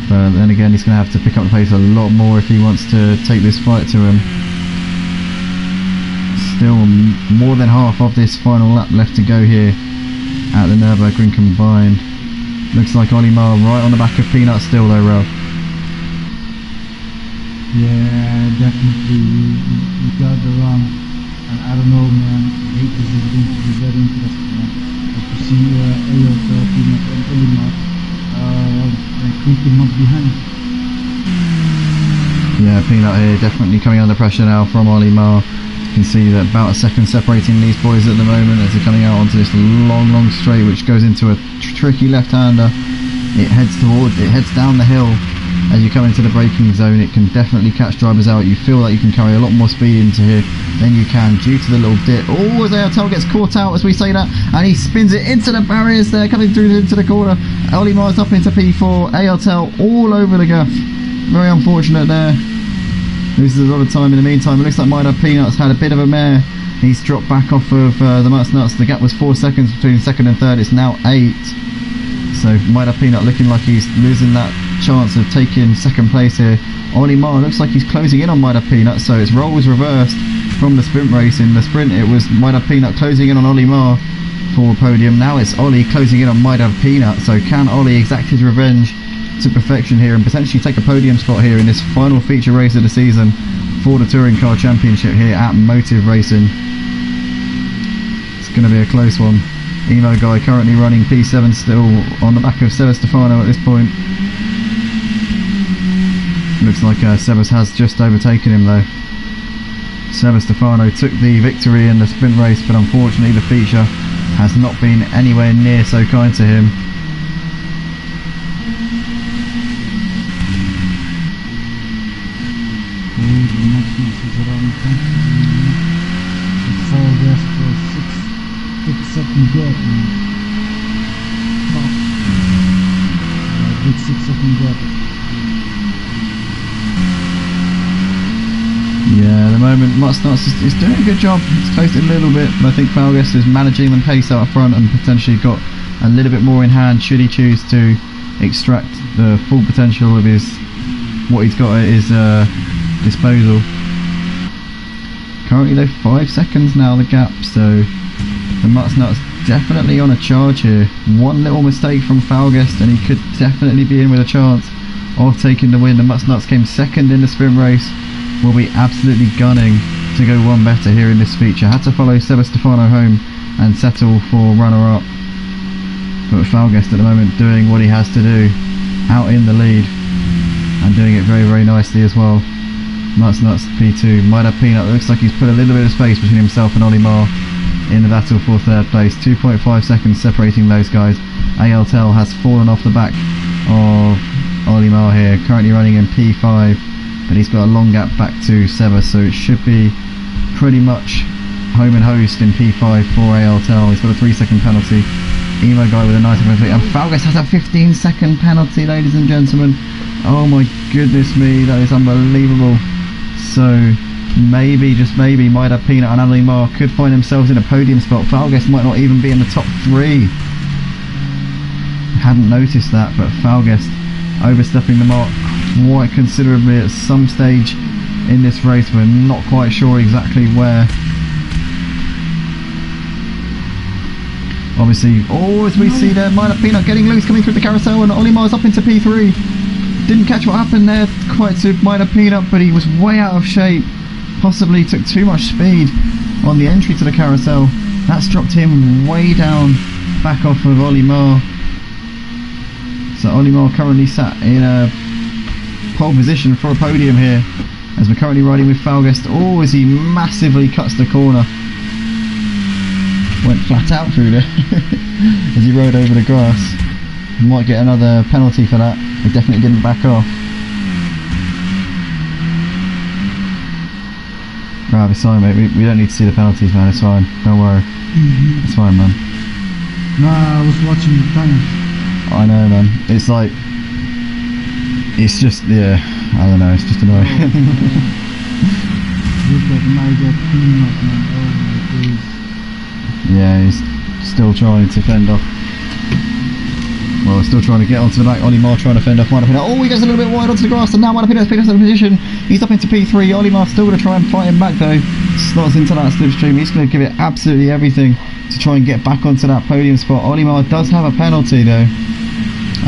But then again, he's going to have to pick up the pace a lot more if he wants to take this fight to him. Still more than half of this final lap left to go here at the Nurburgring combined. Looks like Olimar right on the back of Peanuts still though, Ralph. Yeah, definitely. You got the run. And I don't know, man. This is going to be very interesting. But to see Peanut and Olimar creeping up behind. Yeah, Peanut here definitely coming under pressure now from Olimar. You can see that about a second separating these boys at the moment as they're coming out onto this long straight, which goes into a tricky left-hander. It heads down the hill. As you come into the braking zone, it can definitely catch drivers out. You feel like you can carry a lot more speed into here than you can due to the little dip. Oh, as ARTL gets caught out as we say that, and he spins it into the barriers there, coming through into the corner. Olimar's up into P4, ARTL all over the gaff. Very unfortunate there. Loses a lot of time in the meantime. It looks like Minor Peanuts had a bit of a mare. He's dropped back off of the Mutts Nuts. The gap was 4 seconds between second and third. It's now 8. So Minor Peanut looking like he's losing that chance of taking second place here. Olimar looks like he's closing in on Minor Peanut, so its role was reversed from the sprint race. In the sprint it was Minor Peanut closing in on Olimar for a podium. Now it's Ollie closing in on Minor Peanut. So can Ollie exact his revenge to perfection here and potentially take a podium spot here in this final feature race of the season for the Touring Car Championship here at Motive Racing? It's going to be a close one. Emo Guy currently running P7 still on the back of Seba Stefano at this point. Looks like Sebas has just overtaken him though. Seba Stefano took the victory in the sprint race, but unfortunately the feature has not been anywhere near so kind to him. Second gap, big 6-second gap. Yeah, at the moment Mutts Nuts is doing a good job. It's closed it a little bit, but I think Falguest is managing the pace out front and potentially got a little bit more in hand should he choose to extract the full potential of what he's got at his disposal. Currently though 5 seconds now the gap, so the Mutts Nuts definitely on a charge here. One little mistake from Falguest and he could definitely be in with a chance of taking the win. The Mutts Nuts came second in the sprint race. Will be absolutely gunning to go one better here in this feature. Had to follow Seba Stefano home and settle for runner-up. But Falguest at the moment doing what he has to do, out in the lead and doing it very, very nicely as well. Mutts Nuts P2. Minor Peanut looks like he's put a little bit of space between himself and Olimar in the battle for third place. 2.5 seconds separating those guys. ALTEL has fallen off the back of Olimar here, currently running in P5, but he's got a long gap back to Seba, so it should be pretty much home and host in P5 for ALTEL. He's got a 3-second penalty. Emo Guy with a nice penalty, and Falguest has a 15-second penalty, ladies and gentlemen. Oh my goodness me, that is unbelievable. So maybe, just maybe, Minor Peanut and Olimar could find themselves in a podium spot. Falguest might not even be in the top 3. Hadn't noticed that, but Falguest overstepping the mark quite considerably at some stage in this race. We're not quite sure exactly where. Obviously, as we see there, Minor Peanut getting loose, coming through the carousel, and Olimar's up into P3. Didn't catch what happened there quite to Minor Peanut, but he was way out of shape. Possibly took too much speed on the entry to the carousel. That's dropped him way down, back off of Olimar. So Olimar currently sat in a pole position for a podium here, as we're currently riding with Falgest. As he massively cuts the corner. Went flat out through there as he rode over the grass. Might get another penalty for that. He definitely didn't back off. Right, it's fine, mate. We don't need to see the penalties, man. It's fine. Don't worry. It's fine, man. Nah, I was watching the time. I know, man. It's like, it's just, yeah, I don't know. It's just annoying. Look at my peanut, man. Oh my days. Yeah, he's still trying to fend off. Well, still trying to get onto the back. Olimar trying to fend off Minor Peanut. He goes a little bit wide onto the grass, and now Minor Peanut's picked up the position. He's up into P3. Olimar's still going to try and fight him back, though. Slots into that slipstream. He's going to give it absolutely everything to try and get back onto that podium spot. Olimar does have a penalty, though.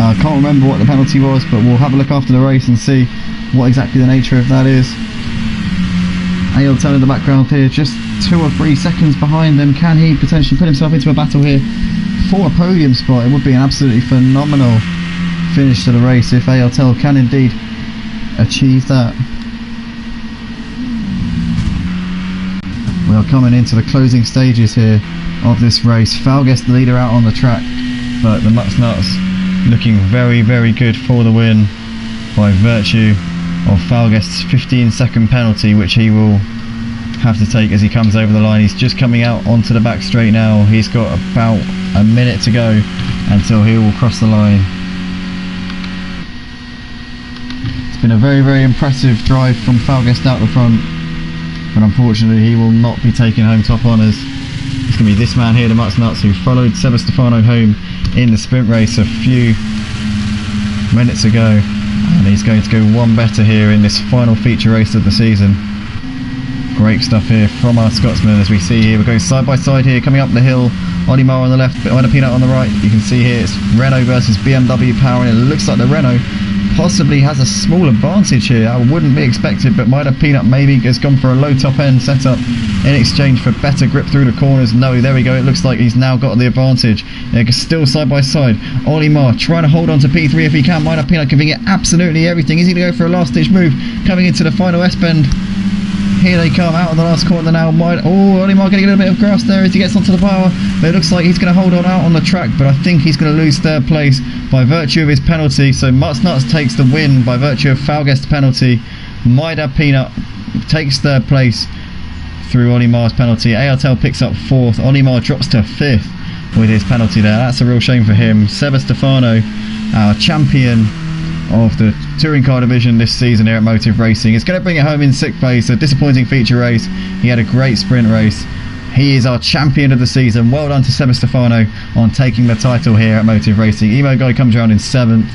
I can't remember what the penalty was, but we'll have a look after the race and see what exactly the nature of that is. ALTEL in the background here, just 2 or 3 seconds behind them. Can he potentially put himself into a battle here for a podium spot? It would be an absolutely phenomenal finish to the race if ALTEL can indeed achieve that. We are coming into the closing stages here of this race. Falgest the leader out on the track, but the Mutts Nuts looking very, very good for the win by virtue of Falgest's 15-second penalty, which he will have to take as he comes over the line. He's just coming out onto the back straight now. He's got about a minute to go until he will cross the line. It's been a very, very impressive drive from Falgest out the front, but unfortunately he will not be taking home top honours. It's going to be this man here, the Mutts Nuts, who followed Sebastefano home in the sprint race a few minutes ago, and he's going to go one better here in this final feature race of the season. Great stuff here from our Scotsman, as we see here. We're going side by side here, coming up the hill. Olimar on the left, Minor Peanut on the right. You can see here it's Renault versus BMW power, and it looks like the Renault possibly has a small advantage here. I wouldn't be expected, but Minor Peanut maybe has gone for a low top end setup in exchange for better grip through the corners. No, there we go. It looks like he's now got the advantage. They're still side by side. Olimar trying to hold on to P3 if he can. Minor Peanut giving it absolutely everything. Is he going to go for a last ditch move coming into the final S-bend? Here they come out of the last corner now. Olimar getting a little bit of grass there as he gets onto the power. But it looks like he's going to hold on out on the track, but I think he's going to lose third place by virtue of his penalty. So Mutts Nuts takes the win by virtue of Falgest's penalty. Minor Peanut takes third place through Olimar's penalty. ALTEL picks up 4th. Olimar drops to 5th with his penalty there. That's a real shame for him. Sebastefano, our champion of the touring car division this season here at Motive Racing, is going to bring it home in 6th place. A disappointing feature race. He had a great sprint race. He is our champion of the season. Well done to Sebastefano on taking the title here at Motive Racing. Emo Guy comes around in 7th.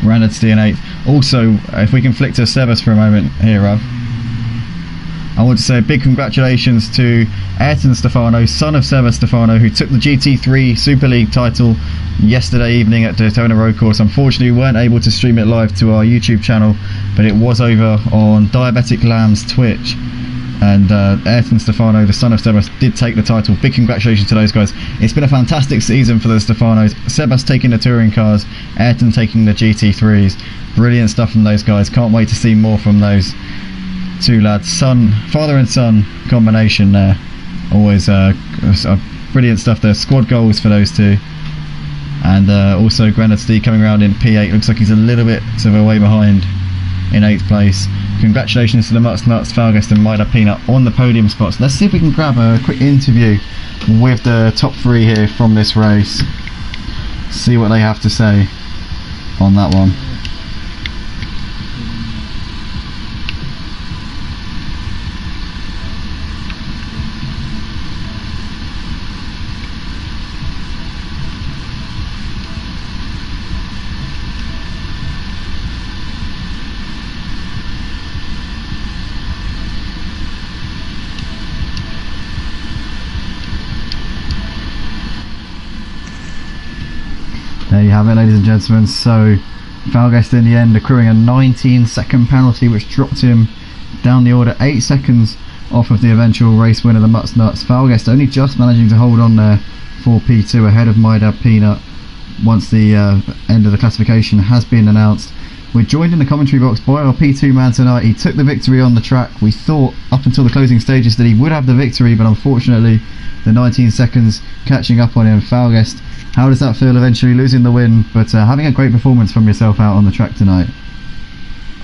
Grandad Stee in 8th. Also, if we can flick to Sebas for a moment here, Rob, I want to say a big congratulations to Ayrton Stefano, son of Sebastefano, who took the GT3 Super League title yesterday evening at Daytona Road Course. Unfortunately, we weren't able to stream it live to our YouTube channel, but it was over on Diabetic Lamb's Twitch. And Ayrton Stefano, the son of Sebas, did take the title. Big congratulations to those guys. It's been a fantastic season for the Stefanos. Sebas taking the touring cars, Ayrton taking the GT3s. Brilliant stuff from those guys. Can't wait to see more from those two lads. Father and son combination there. Always brilliant stuff there. Squad goals for those two. And also Grandad Stee coming around in P8. Looks like he's a little bit of a way behind in 8th place. Congratulations to the Mutts Nuts, Falgest and Minor Peanut on the podium spots. Let's see if we can grab a quick interview with the top 3 here from this race. See what they have to say on that one. There you have it, ladies and gentlemen. So Falguest in the end accruing a 19-second penalty, which dropped him down the order 8 seconds off of the eventual race winner, the Mutts Nuts. Falguest only just managing to hold on there for P2 ahead of My Dad Peanut once the end of the classification has been announced. We're joined in the commentary box by our P2 man tonight. He took the victory on the track. We thought up until the closing stages that he would have the victory, but unfortunately the 19 seconds catching up on him. Falguest, how does that feel eventually losing the win, but having a great performance from yourself out on the track tonight?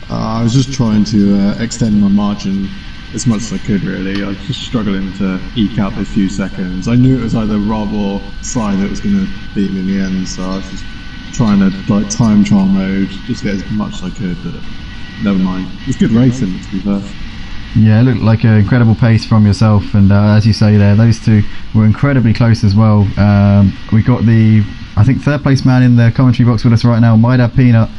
I was just trying to extend my margin as much as I could, really. I was just struggling to eke out those few seconds. I knew it was either Rob or Si that was going to beat me in the end, so I was just trying to like time trial mode, just get as much as I could, but never mind. It was good racing, to be fair. Yeah, it looked like an incredible pace from yourself, and as you say there, those two were incredibly close as well. We got the, I think, third place man in the commentary box with us right now, My Dad Peanut.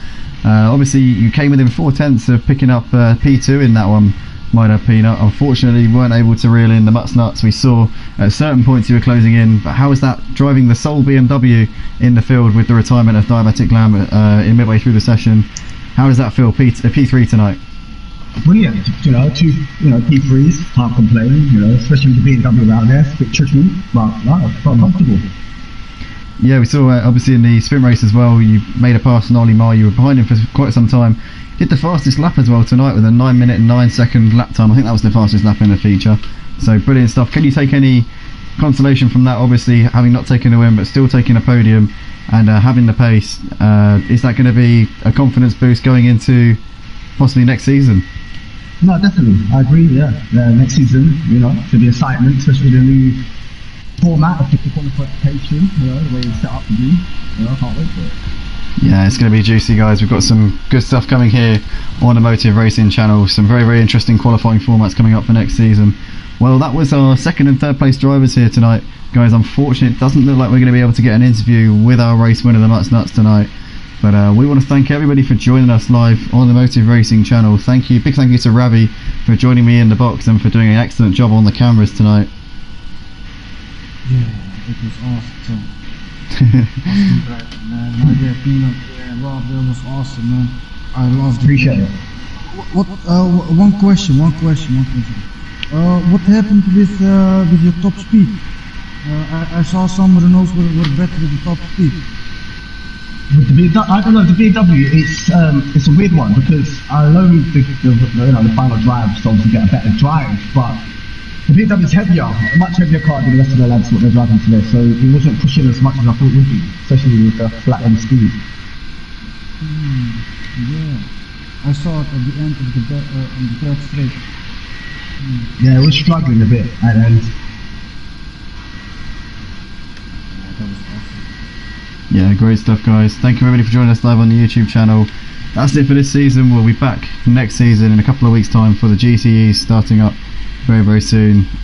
Obviously you came within 4/10 of picking up P2 in that one, My Dad Peanut. Unfortunately you weren't able to reel in the Mutts Nuts. We saw at certain points you were closing in, but how was that driving the sole BMW in the field with the retirement of Diabetic Lamb in midway through the session? How does that feel, P3 tonight? Brilliant, two P3s, can't complain, especially with the BMW around there, it's a bit tricky, but no, quite comfortable. Yeah, we saw obviously in the sprint race as well, you made a pass on Ollie Marr. You were behind him for quite some time. Did the fastest lap as well tonight with a 9 minute and 9 second lap time. I think that was the fastest lap in the feature. So brilliant stuff. Can you take any consolation from that, obviously having not taken the win but still taking a podium and having the pace? Is that going to be a confidence boost going into possibly next season? No, definitely, I agree, yeah. Next season, should be excitement, especially the new format of the qualification, the way it's set up to be. I can't wait for it. Yeah, it's going to be juicy, guys. We've got some good stuff coming here on the Motive Racing channel. Some very, very interesting qualifying formats coming up for next season. Well, that was our second and third place drivers here tonight. Guys, unfortunately, it doesn't look like we're going to be able to get an interview with our race winner, the Mutts Nuts, tonight. But we want to thank everybody for joining us live on the Motive Racing channel. Thank you, big thank you to Ravi for joining me in the box and for doing an excellent job on the cameras tonight. Yeah, it was awesome. Awesome track, man. My Dad Peanut and Rob, that was awesome, man. I loved it. Appreciate it. One question. What happened with your top speed? I saw some Renaults were better with the top speed. With the BMW, I don't know, the BMW, it's a weird one because I know the final drive to obviously get a better drive, but the BMW is heavier, a much heavier car than the rest of the lads what they're driving today, so it wasn't pushing as much as I thought it would be, especially with the flat end speed. Yeah, I saw it at the end of the third straight. Yeah, it was struggling a bit at the end. That was awesome. Yeah, great stuff, guys. Thank you everybody for joining us live on the YouTube channel. That's it for this season. We'll be back next season in a couple of weeks' time for the GTEs starting up very, very soon.